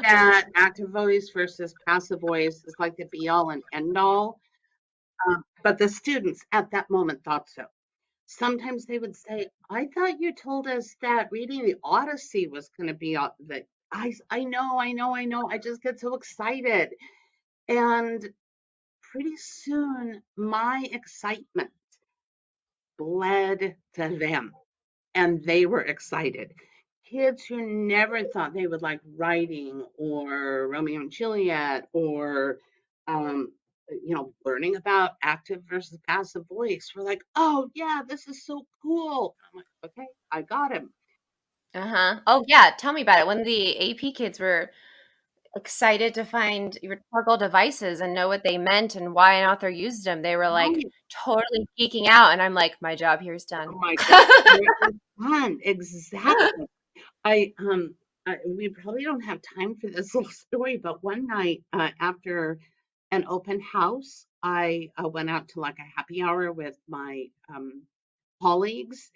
That active voice versus passive voice is like the be all and end all. But the students at that moment thought so. Sometimes they would say, I thought you told us that reading the Odyssey was going to be the. I know. I just get so excited. And pretty soon, my excitement bled to them, and they were excited. Kids who never thought they would like writing or Romeo and Juliet or, um, learning about active versus passive voice were like, oh, yeah, this is so cool. I'm like, okay, I got him. Uh-huh. Oh yeah, tell me about it. When the AP kids were excited to find rhetorical devices and know what they meant and why an author used them, they were like Right. totally geeking out, and I'm like, my job here is Oh done. my God. It was fun. Exactly. I we probably don't have time for this little story, but one night after an open house, I went out to like a happy hour with my colleagues,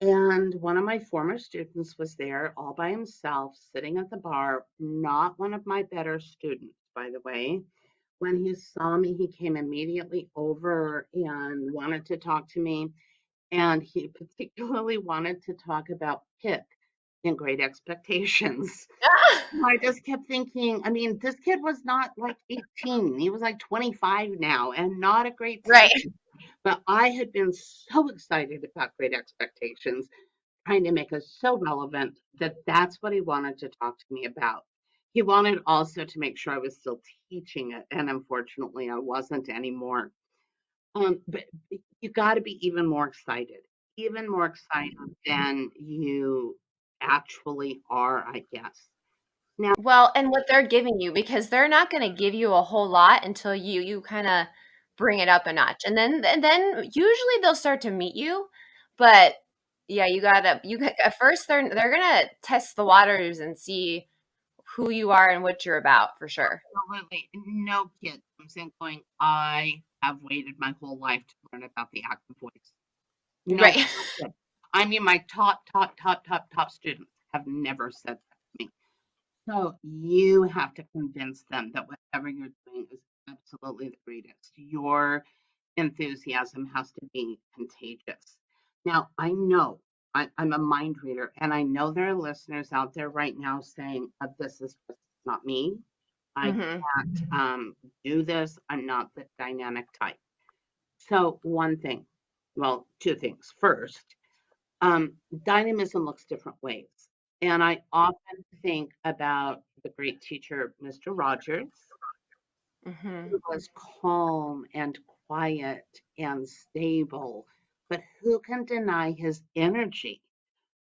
and one of my former students was there all by himself, sitting at the bar. Not one of my better students, by the way. When he saw me, he came immediately over and wanted to talk to me. And he particularly wanted to talk about Pip in Great Expectations. I just kept thinking, I mean, this kid was not like 18. He was like 25 now and not a great Right. student. But I had been so excited about Great Expectations, trying to make us so relevant that that's what he wanted to talk to me about. He wanted also to make sure I was still teaching it. And unfortunately, I wasn't anymore. But you got to be even more excited than you actually are, I guess. Now, Well, and what they're giving you, because they're not going to give you a whole lot until you kind of bring it up a notch. And then usually they'll start to meet you, but yeah, at first they're going to test the waters and see who you are and what you're about for sure. absolutely no kid comes in going, I have waited my whole life to learn about the active voice. No Right. single kid. I mean, my top students have never said that to me. So you have to convince them that whatever you're doing is absolutely the greatest. Your enthusiasm has to be contagious. Now, I know I'm a mind reader, and I know there are listeners out there right now saying, this is just not me. I Hmm. can't do this. I'm not the dynamic type. So, one thing, well, two things. First, dynamism looks different ways. And I often think about the great teacher, Mr. Rogers, Hmm. who was calm and quiet and stable. But who can deny his energy?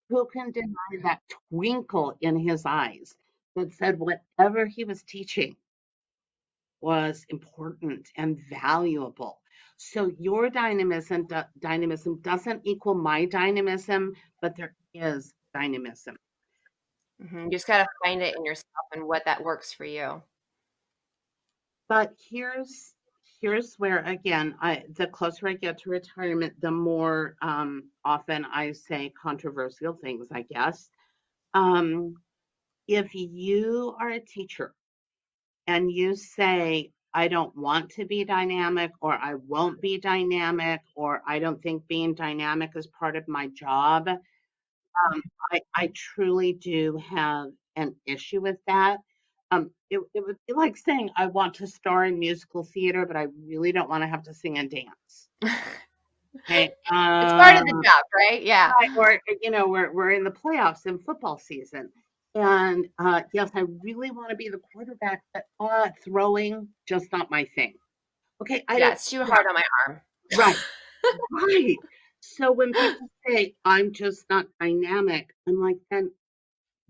Who can deny that twinkle in his eyes that said whatever he was teaching was important and valuable? So your dynamism doesn't equal my dynamism, but there is dynamism. Hmm. You just got to find it in yourself and what that works for you. But here's where again, the closer I get to retirement, the more often I say controversial things, I guess. Um, if you are a teacher and you say, I don't want to be dynamic, or I won't be dynamic, or I don't think being dynamic is part of my job, I truly do have an issue with that. It would be like saying I want to star in musical theater, but I really don't want to have to sing and dance. Okay. It's part of the job, right? Yeah. Right, or we're in the playoffs in football season, and yes, I really want to be the quarterback, but throwing just not my thing. Okay, I Yeah, don't. it's too Yeah, hard on my arm. right, right. So when people say I'm just not dynamic, I'm like, then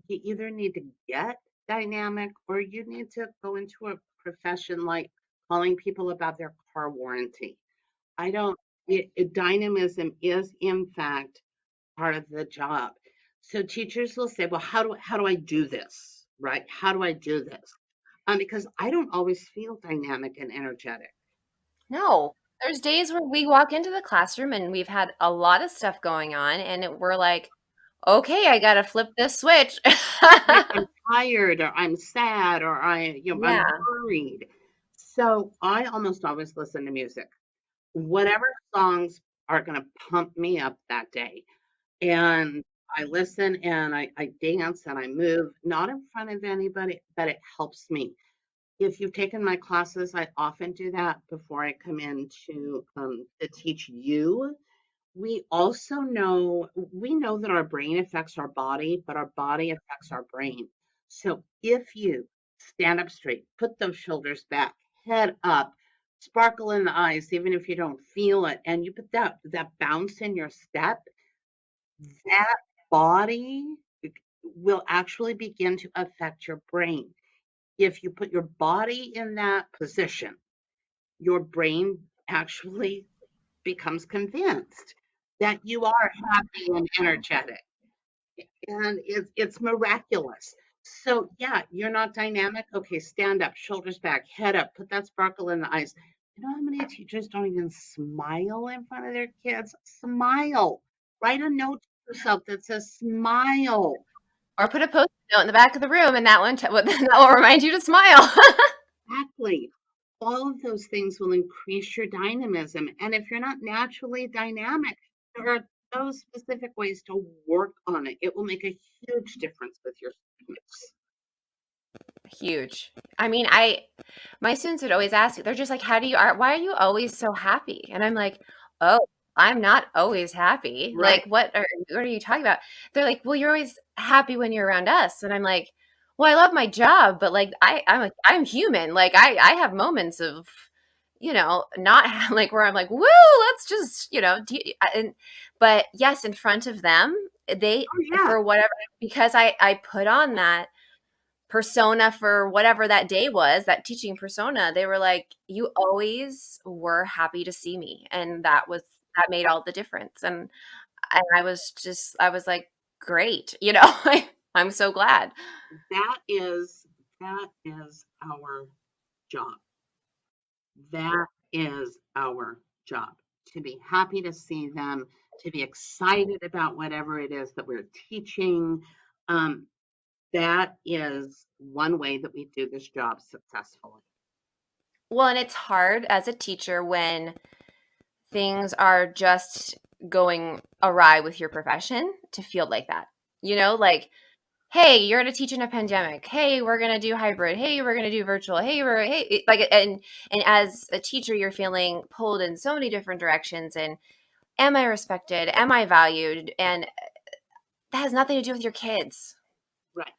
you either need to get dynamic, or you need to go into a profession like calling people about their car warranty. I don't, dynamism is in fact part of the job. So teachers will say, well, how do I do this? Right? How do I do this? Because I don't always feel dynamic and energetic. No, there's days where we walk into the classroom and we've had a lot of stuff going on, and we're like, okay, I gotta flip this switch. Right, I'm tired or I'm sad or I'm Yeah. worried. So I almost always listen to music. Whatever songs are going to pump me up that day. And I listen and I dance and I move, not in front of anybody, but it helps me. If you've taken my classes, I often do that before I come in to teach you. We know that our brain affects our body, but our body affects our brain. So if you stand up straight, put those shoulders back, head up, sparkle in the eyes, even if you don't feel it, and you put that bounce in your step, that body will actually begin to affect your brain. If you put your body in that position, your brain actually becomes convinced that you are happy and energetic, and it's miraculous. So yeah, you're not dynamic. Okay, stand up, shoulders back, head up, put that sparkle in the eyes. You know how many teachers don't even smile in front of their kids? Smile. Write a note to yourself that says smile. Or put a Post-it note in the back of the room, and that one that will remind you to smile. Exactly. All of those things will increase your dynamism. And if you're not naturally dynamic, there are those specific ways to work on it. It will make a huge difference with your students. Huge. I mean, my students would always ask, they're just like, why are you always so happy? And I'm like, oh, I'm not always happy. Right. Like, what are you talking about? They're like, well, you're always happy when you're around us. And I'm like, well, I love my job, but like, I'm human. Like, I have moments of, not like where I'm like, woo, let's just, but yes, in front of them, Oh, yeah. for whatever, because I put on that persona for whatever that day was, that teaching persona, they were like, you always were happy to see me. And that made all the difference. And I was like, great, I'm so glad. That is our job. That is our job, to be happy to see them, to be excited about whatever it is that we're teaching. Um, that is one way that we do this job successfully. Well, and it's hard as a teacher when things are just going awry with your profession to feel like that. Like, hey, you're going to teach in a pandemic. Hey, we're going to do hybrid. Hey, we're going to do virtual. Hey, like, and as a teacher, you're feeling pulled in so many different directions. And am I respected? Am I valued? And that has nothing to do with your kids. Right.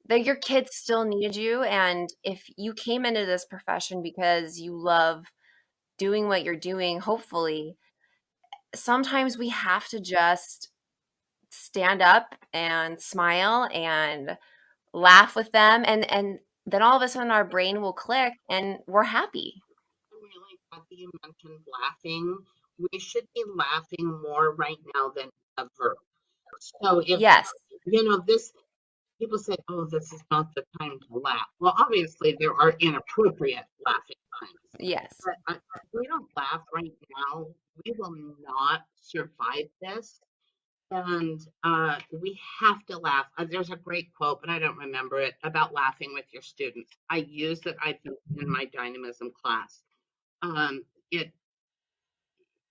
That your kids still needed you. And if you came into this profession because you love doing what you're doing, hopefully, sometimes we have to just stand up and smile and laugh with them, and then all of a sudden our brain will click and we're happy. I'm really happy you mentioned laughing. We should be laughing more right now than ever. So if Yes. this people say, "Oh, this is not the time to laugh." Well, obviously there are inappropriate laughing times, Yes. but if we don't laugh right now, we will not survive this. And we have to laugh. There's a great quote, but I don't remember it, about laughing with your students. I use it, I think, in my dynamism class. Um, it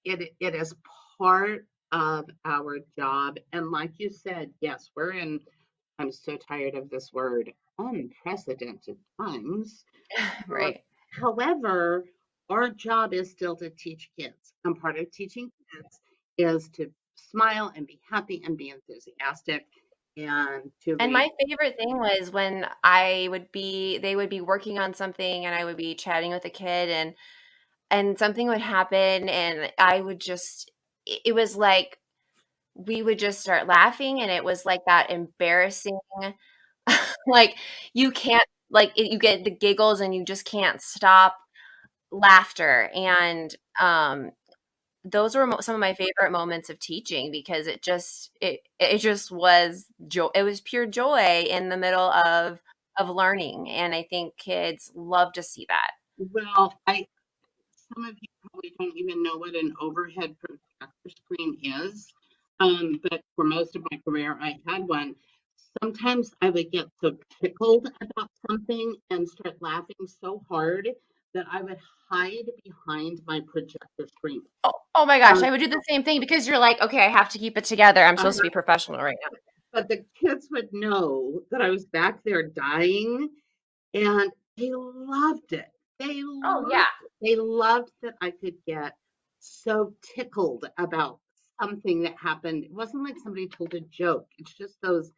it is part of our job. And like you said, yes, I'm so tired of this word, unprecedented times. Uh, Right. However, our job is still to teach kids. And part of teaching kids is to smile and be happy and be enthusiastic and to And read. my favorite thing was when they would be working on something and I would be chatting with a kid, and something would happen and I would just, it was like we would just start laughing, and it was like that embarrassing Like, you can't like, you get the giggles and you just can't stop laughter, and, those were some of my favorite moments of teaching because it just was joy. It was pure joy in the middle of learning, and I think kids love to see that. Well, I some of you probably don't even know what an overhead projector screen is. But for most of my career, I had one. Sometimes I would get so tickled about something and start laughing so hard that I would hide behind my projector screen. Oh my gosh, Um, I would do the same thing because you're like, okay, I have to keep it together. I'm supposed to be uh, professional right now. but the kids would know that I was back there dying, and they loved it. They Oh yeah, loved it. They loved that I could get so tickled about something that happened. It wasn't like somebody told a joke. It's just those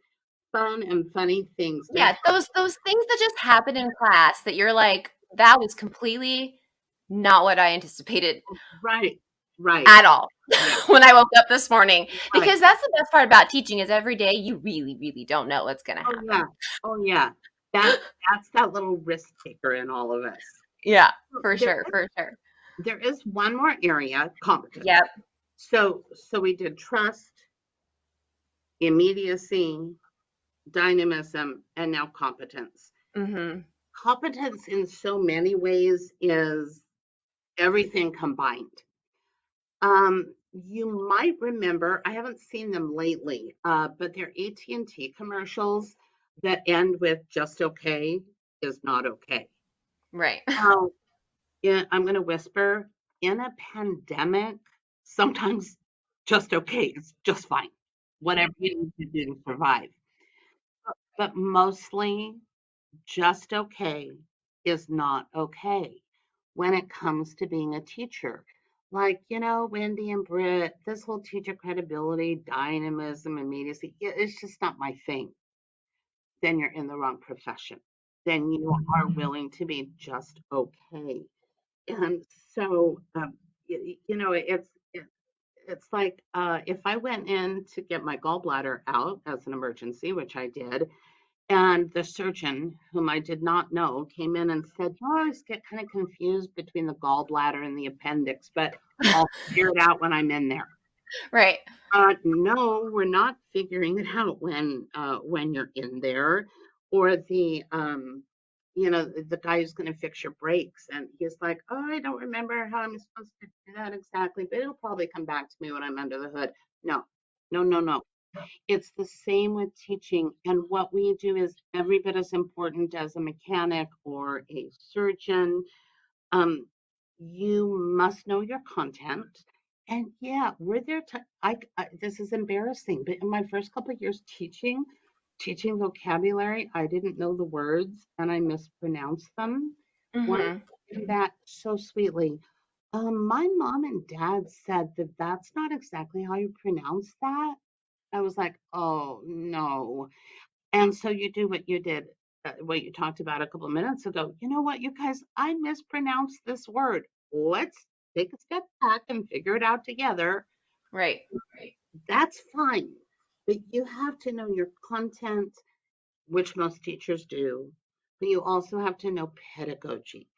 fun and funny things that yeah. Those things that just happen in class that you're like, that was completely not what I anticipated right, right, at all yeah, when I woke up this morning. right. Because that's the best part about teaching is every day you really, really don't know what's going to Oh yeah. happen. Oh yeah. That that's that little risk taker in all of us. Yeah, So for sure, for sure. there is one more area, competence. Yep. So we did trust, immediacy, dynamism, and now competence. Mm-hmm. Competence in so many ways is everything combined. You might remember, I haven't seen them lately, but they're AT&T commercials that end with just okay is not okay. Right. Now, yeah, I'm going to whisper, in a pandemic, sometimes just okay is just fine. Whatever you need to do to survive. But mostly just okay is not okay when it comes to being a teacher. Like, Wendy and Brit, this whole teacher credibility, dynamism, immediacy, it's just not my thing. Then you're in the wrong profession. Then you are willing to be just okay. And so, it's like if I went in to get my gallbladder out as an emergency, which I did, and the surgeon, whom I did not know, came in and said, "You always get kind of confused between the gallbladder and the appendix, but I'll figure it out when I'm in there." Right. No, we're not figuring it out when you're in there, or the guy who's going to fix your brakes, and he's like, "Oh, I don't remember how I'm supposed to do that exactly, but it'll probably come back to me when I'm under the hood." No, no, no, no. It's the same with teaching, and what we do is every bit as important as a mechanic or a surgeon. Um, you must know your content. And yeah, we're there to, this is embarrassing, but in my first couple of years teaching vocabulary, I didn't know the words and I mispronounced them. One Mm-hmm. did that so sweetly. My mom and dad said that that's not exactly how you pronounce that. I was like, oh no. And so you do what you did, what you talked about a couple of minutes ago. You know what, you guys, I mispronounced this word. Let's take a step back and figure it out together. Right. That's fine. But you have to know your content, which most teachers do. But you also have to know pedagogy.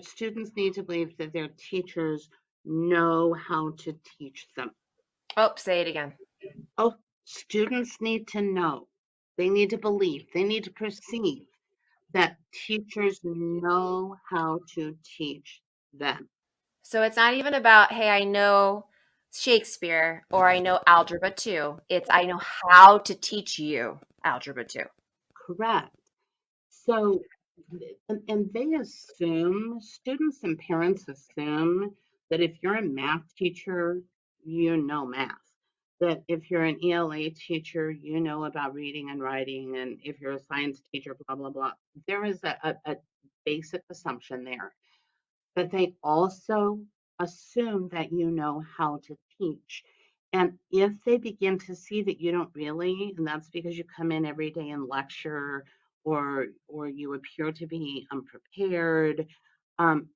Students need to believe that their teachers know how to teach them. Oh, say it again. Oh, students need to know. They need to believe. They need to perceive that teachers know how to teach them. So it's not even about, hey, I know Shakespeare or I know Algebra 2. It's I know how to teach you Algebra 2. Correct. So, and they assume, students and parents assume that if you're a math teacher, you know math. That if you're an ELA teacher, you know about reading and writing. And if you're a science teacher, blah, blah, blah. There is a basic assumption there. But they also assume that you know how to teach. And if they begin to see that you don't really, and that's because you come in every day and lecture, or you appear to be unprepared, um,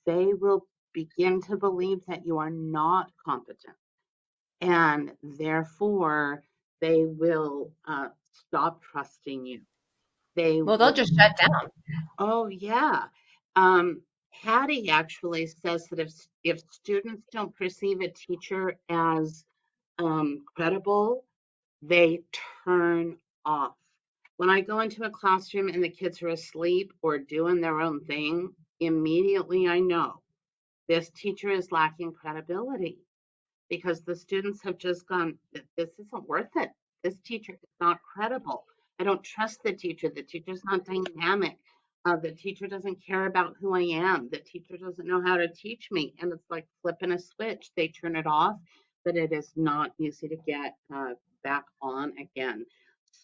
they will begin to believe that you are not competent. And therefore, they will stop trusting you. They Well, they'll will. just shut down. Oh, yeah. Um, Hattie actually says that if students don't perceive a teacher as credible, they turn off. When I go into a classroom and the kids are asleep or doing their own thing, immediately I know this teacher is lacking credibility because the students have just gone, this isn't worth it. This teacher is not credible. I don't trust the teacher. The teacher's not dynamic. The teacher doesn't care about who I am. The teacher doesn't know how to teach me. And it's like flipping a switch. They turn it off, but it is not easy to get back on again.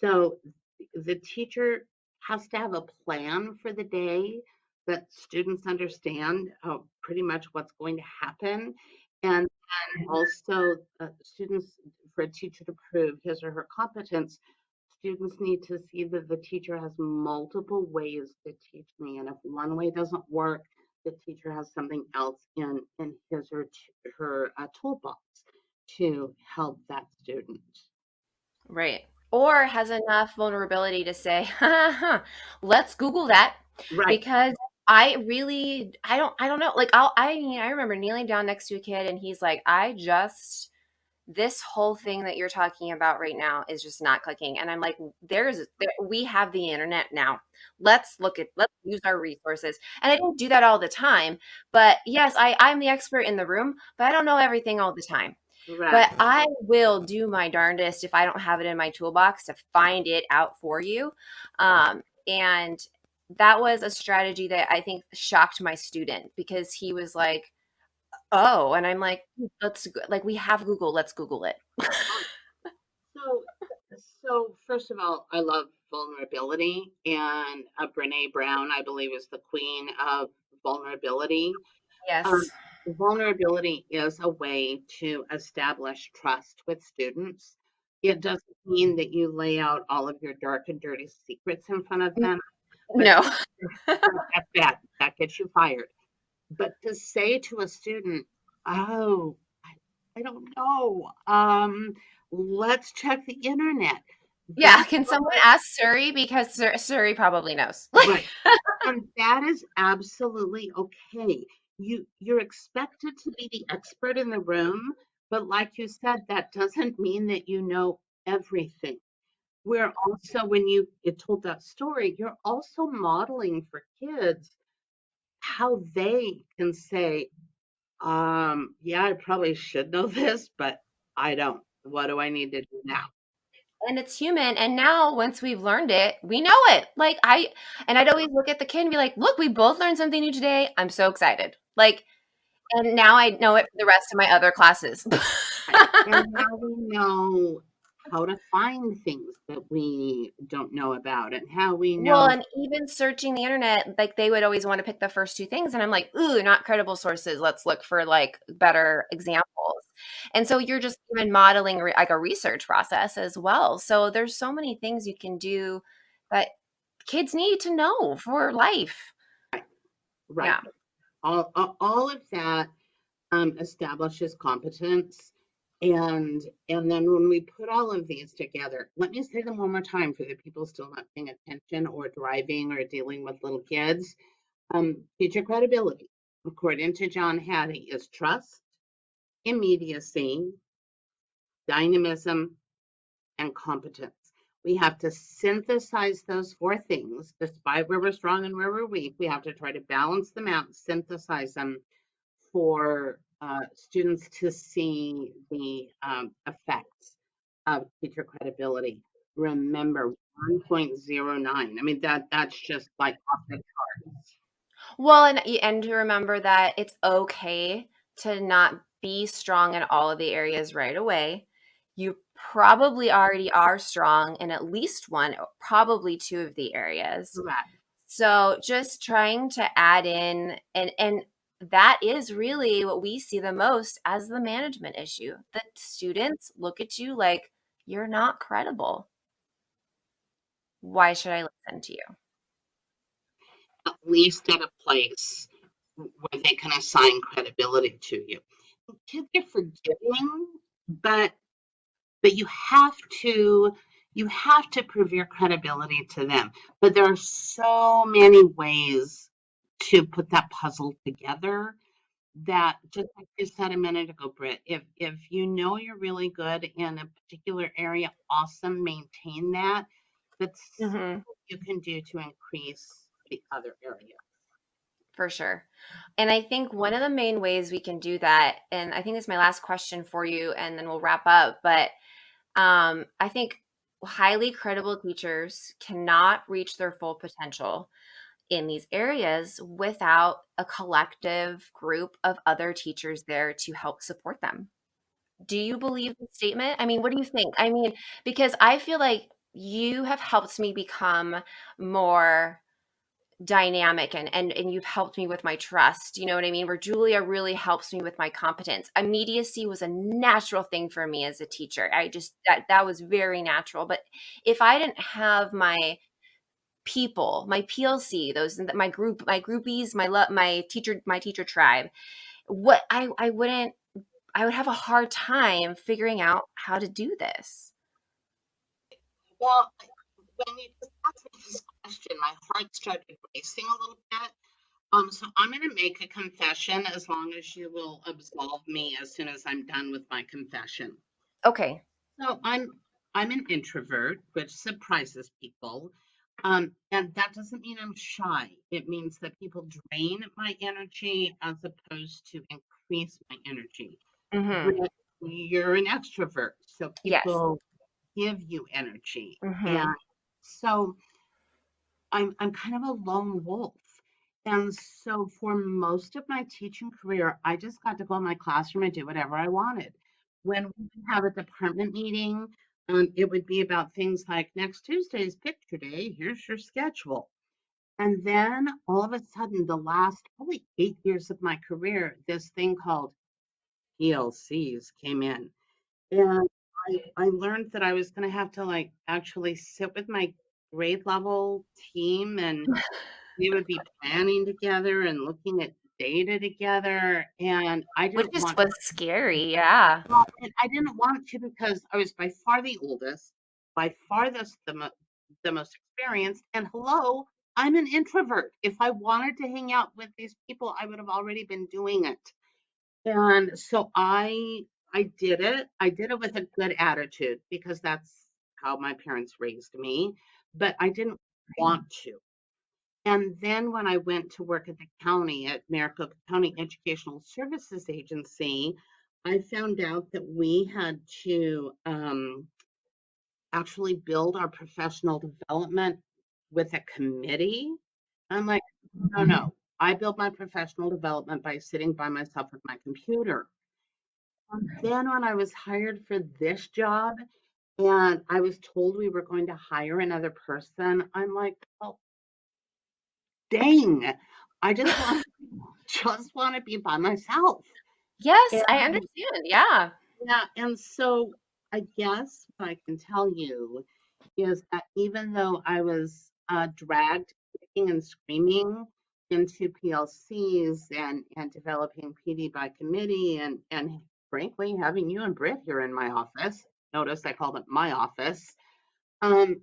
So the teacher has to have a plan for the day that students understand pretty much what's going to happen. And also, students, for a teacher to prove his or her competence, students need to see that the teacher has multiple ways to teach me. And if one way doesn't work, the teacher has something else in his or her toolbox to help that student. Right. Or has enough vulnerability to say, let's Google that Right. because I don't know. Like I remember kneeling down next to a kid and he's like, this whole thing that you're talking about right now is just not clicking. And I'm like, we have the internet now. Let's use our resources. And I don't do that all the time, but yes, I'm the expert in the room, but I don't know everything all the time. Right. But I will do my darndest if I don't have it in my toolbox to find it out for you. And that was a strategy that I think shocked my student because he was like, "Oh," and I'm like, like we have Google, let's Google it." So, so first of all, I love vulnerability, and Brene Brown, I believe, is the queen of vulnerability. Um, Yes. Vulnerability is a way to establish trust with students. It doesn't mean that you lay out all of your dark and dirty secrets in front of them, but No. that's bad. That gets you fired. But to say to a student, "Oh, I don't know. Let's check the internet." Yeah, That can someone ask Suri because Suri probably knows. right. And that is absolutely okay. You're expected to be the expert in the room, but like you said, that doesn't mean that you know everything. We're also, when you told that story, you're also modeling for kids how they can say, yeah, I probably should know this, but I don't. What do I need to do now? And it's human. And now once we've learned it, we know it. I'd always look at the kid and be like, look, we both learned something new today. I'm so excited. And now I know it for the rest of my other classes. And now we know how to find things that we don't know about, and how we Well, know. and even searching the internet, like they would always want to pick the first two things. And I'm like, ooh, not credible sources. Let's look for like better examples. And so you're just even modeling like a research process as well. So there's so many things you can do that kids need to know for life. Right. Yeah. All of that establishes competence. And then when we put all of these together, let me say them one more time for the people still not paying attention or driving or dealing with little kids. Teacher credibility, according to John Hattie, is trust, immediacy, dynamism, and competence. We have to synthesize those four things, despite where we're strong and where we're weak. We have to try to balance them out, synthesize them for students to see the effects of teacher credibility. Remember, 1.09. I mean, that's just like off the charts. Well, and to remember that it's okay to not be strong in all of the areas right away. You probably already are strong in at least one, probably two of the areas. Correct. So just trying to add in and that is really what we see the most as the management issue. The students look at you like you're not credible. Why should I listen to you? At least at a place where they can assign credibility to you. Kids are forgiving, but but you have to prove your credibility to them. But there are so many ways to put that puzzle together that, just like you said a minute ago, Britt, if you know you're really good in a particular area, awesome, maintain that. But Hmm. you can do to increase the other area. For sure. And I think one of the main ways we can do that, and I think this is my last question for you, and then we'll wrap up. But I think highly credible teachers cannot reach their full potential in these areas without a collective group of other teachers there to help support them. Do you believe the statement? I mean, what do you think? I mean, because I feel like you have helped me become more dynamic, and you've helped me with my trust, you know what I mean, where Julia really helps me with my competence. Immediacy was a natural thing for me as a teacher. I just that was very natural. But if I didn't have my people, my PLC, those my group, my groupies, my teacher tribe, what I wouldn't, I would have a hard time figuring out how to do this. Well, when you just asked me this question, my heart started racing a little bit. So I'm going to make a confession as long as you will absolve me as soon as I'm done with my confession. Okay. So I'm an introvert, which surprises people. And that doesn't mean I'm shy. It means that people drain my energy as opposed to increase my energy. Mhm. Brit, you're an extrovert, so Yes. people give you energy. And Mhm. so I'm kind of a lone wolf. And so for most of my teaching career, I just got to go in my classroom and do whatever I wanted. When we would have a department meeting, it would be about things like next Tuesday's picture day, here's your schedule. And then all of a sudden, the last probably 8 years of my career, this thing called PLCs came in. And I learned that I was going to have to like actually sit with my grade level team, and we would be planning together and looking at data together. And I Which didn't just want, was scary, yeah. well, and I didn't want to because I was by far the oldest, by far the most experienced. And hello, I'm an introvert. If I wanted to hang out with these people, I would have already been doing it. And so I did it. I did it with a good attitude because that's how my parents raised me, but I didn't want to. And then when I went to work at the county at Maricopa County Educational Services Agency, I found out that we had to actually build our professional development with a committee. I'm like, no, no. I build my professional development by sitting by myself with my computer. And then when I was hired for this job and I was told we were going to hire another person, I'm like, oh, dang. I just want to be by myself. Yes, And I understand, yeah. yeah, and so I guess what I can tell you is that even though I was dragged kicking and screaming into PLCs and developing PD by committee and frankly having you and Britt here in my office, notice I called it my office.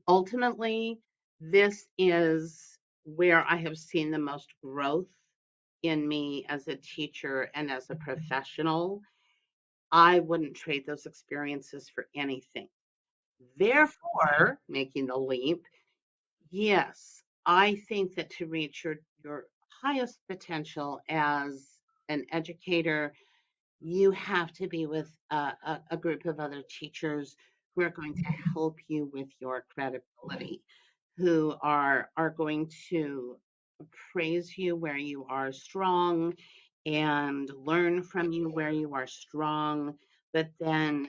Ultimately, this is where I have seen the most growth in me as a teacher and as a professional. I wouldn't trade those experiences for anything. Therefore, making the leap, yes, I think that to reach your highest potential as an educator, you have to be with a group of other teachers who are going to help you with your credibility, who are going to praise you where you are strong and learn from you where you are strong, but then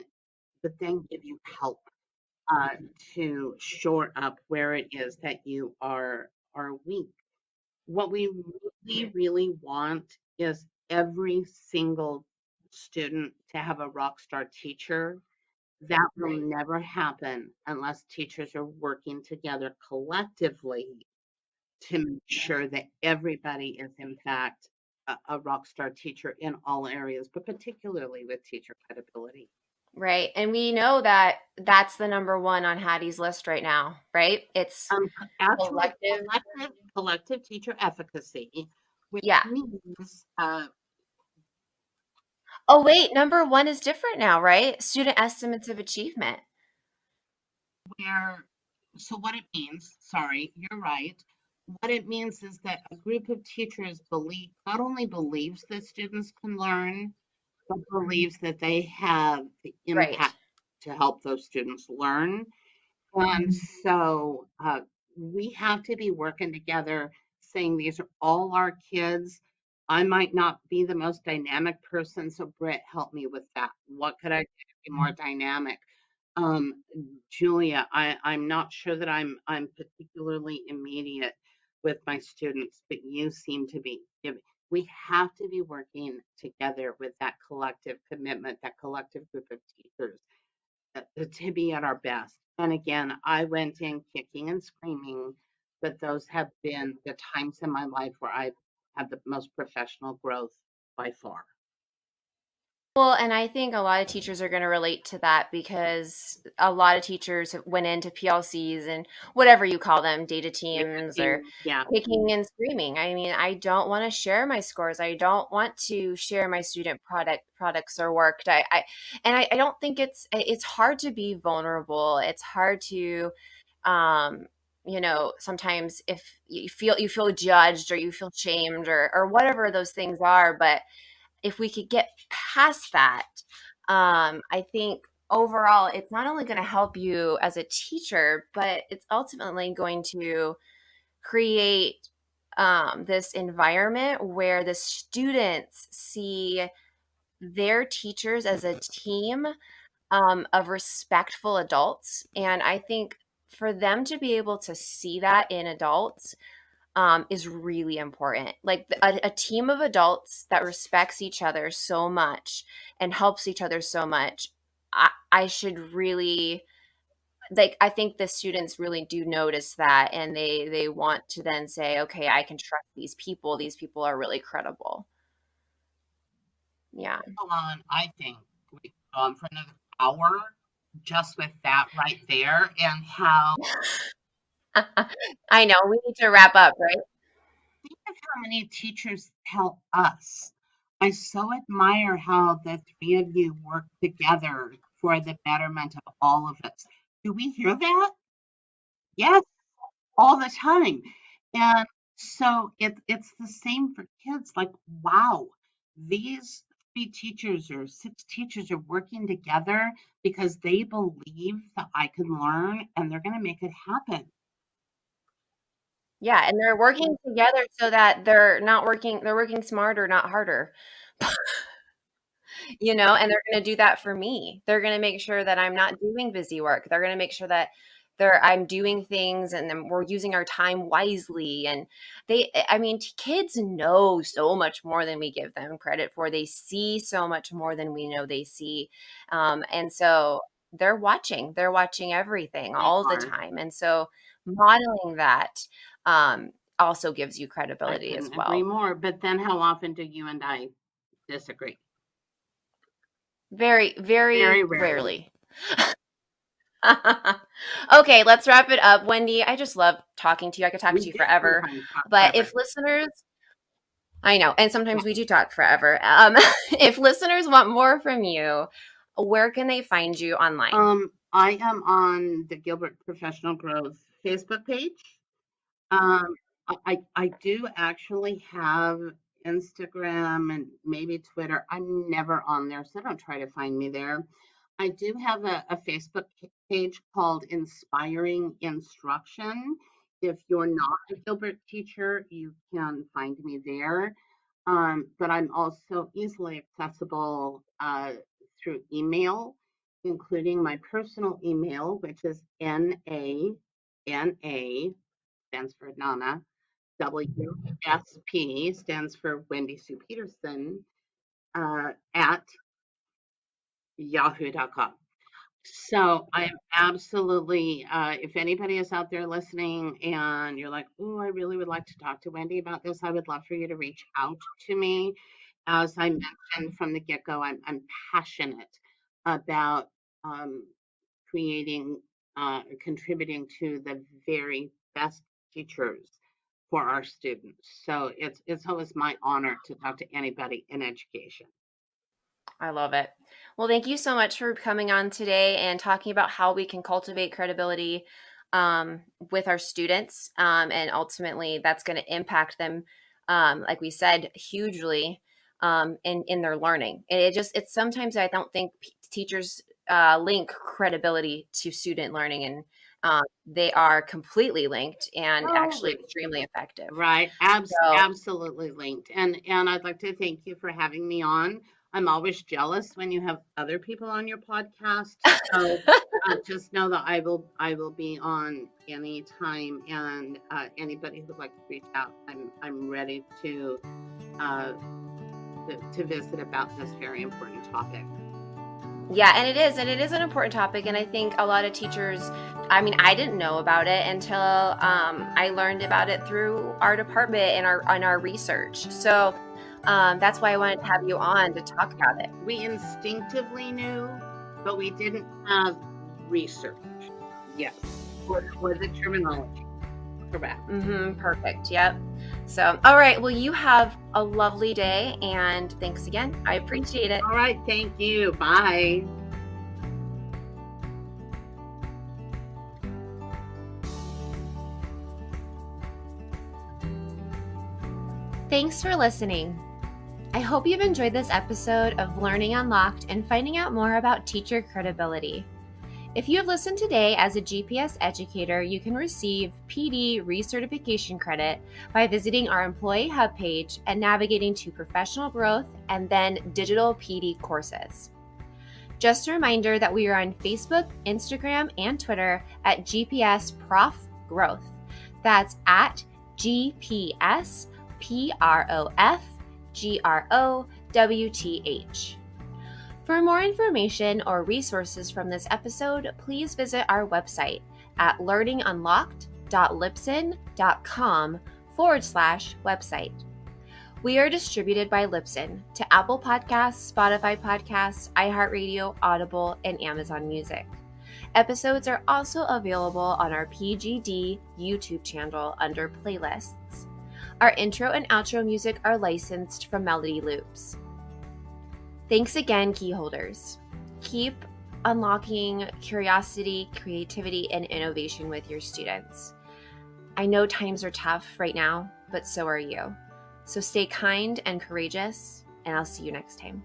give you help uh, to shore up where it is that you are weak. What we really, really want is every single student to have a rock star teacher. That will never happen unless teachers are working together collectively to make sure that everybody is, in fact, a rock star teacher in all areas, but particularly with teacher credibility. Right. And we know that that's the number one on Hattie's list right now, right? It's Actually, collective. collective teacher efficacy, which Yeah. means Oh, wait, number one is different now, right? Student estimates of achievement. where, so what it means, sorry, you're right. What it means is that a group of teachers not only believes that students can learn, but believes that they have the Right. impact to help those students learn. And so we have to be working together, saying these are all our kids. I might not be the most dynamic person, so Britt, help me with that. What could I do to be more dynamic? Um, Julia, I'm not sure that I'm particularly immediate with my students, but you seem to be. We have to be working together with that collective commitment, that collective group of teachers to be at our best. And again, I went in kicking and screaming, but those have been the times in my life where I've had the most professional growth by far. Well, and I think a lot of teachers are going to relate to that because a lot of teachers went into PLCs and whatever you call them, data teams or Yeah, kicking and screaming. I mean, I don't want to share my scores. I don't want to share my student products or work. I don't think it's hard to be vulnerable. It's hard to um sometimes if you feel judged or you feel shamed or whatever those things are, but if we could get past that, I think overall it's not only going to help you as a teacher, but it's ultimately going to create this environment where the students see their teachers as a team of respectful adults. And I think for them to be able to see that in adults is really important. Like a team of adults that respects each other so much and helps each other so much. I should really like. I think the students really do notice that, and they want to then say, okay, I can trust these people. These people are really credible. Yeah, go on. I think we could go on for another hour just with that right there, and how I know we need to wrap up, right? think of how many teachers help us. I so admire how the three of you work together for the betterment of all of us. Do we hear that? Yes, all the time. And so it's the same for kids. Like, wow, these three teachers or six teachers are working together because they believe that I can learn and they're going to make it happen. Yeah, and they're working together so that they're working smarter, not harder. And they're going to do that for me. They're going to make sure that I'm not doing busy work. They're going to make sure that I'm doing things and then we're using our time wisely. And I mean, kids know so much more than we give them credit for. They see so much more than we know they see. And so they're watching everything They all the are. time. And so modeling that um, also gives you I credibility as couldn't agree well. more. But then how often do you and I disagree? Very, Very very rarely. rarely. Okay, let's wrap it up. Wendy, I just love talking to you. I could talk We to you do forever. sometimes talk But forever. if listeners, I know, and Yeah. sometimes we do talk forever. If listeners want more from you, where can they find you online? I am on the Gilbert Professional Growth Facebook page. Um, I do actually have Instagram and maybe Twitter. I'm never on there, so don't try to find me there. I do have a Facebook page called Inspiring Instruction. If you're not a Gilbert teacher, you can find me there. But I'm also easily accessible through email, including my personal email, which is NANA, stands for Nana, WSP stands for Wendy Sue Peterson, at yahoo.com. So I'm absolutely, if anybody is out there listening and you're like, oh, I really would like to talk to Wendy about this, I would love for you to reach out to me. As I mentioned from the get go, I'm passionate about creating, contributing to the very best teachers for our students. So it's always my honor to talk to anybody in education. I love it. Well, thank you so much for coming on today and talking about how we can cultivate credibility with our students. And ultimately, that's going to impact them, like we said, hugely in their learning. And it's sometimes I don't think teachers link credibility to student learning, and they are completely linked and Oh, actually extremely effective. right. So, Absolutely linked. And I'd like to thank you for having me on. I'm always jealous when you have other people on your podcast. So just know that I will be on anytime, and anybody who'd like to reach out, I'm ready uh, to visit about this very important topic. yeah, and it is an important topic, and I think a lot of teachers, I mean, I didn't know about it until I learned about it through our department and our research. So that's why I wanted to have you on to talk about it. We instinctively knew, but we didn't have research. Yes, for the terminology. Correct. Perfect. Yep. So, all right. Well, you have a lovely day, and thanks again. I appreciate it. All right. Thank you. Bye. Thanks for listening. I hope you've enjoyed this episode of Learning Unlocked and finding out more about teacher credibility. If you have listened today as a GPS educator, you can receive PD recertification credit by visiting our Employee Hub page and navigating to professional growth and then digital PD courses. Just a reminder that we are on Facebook, Instagram, and Twitter at GPS Prof Growth. That's at GPS PROF GROWTH. For more information or resources from this episode, please visit our website at learningunlocked.libsyn.com/website. We are distributed by Libsyn to Apple Podcasts, Spotify Podcasts, iHeartRadio, Audible, and Amazon Music. Episodes are also available on our PGD YouTube channel under playlists. Our intro and outro music are licensed from Melody Loops. Thanks again, key holders. Keep unlocking curiosity, creativity, and innovation with your students. I know times are tough right now, but so are you. So stay kind and courageous, and I'll see you next time.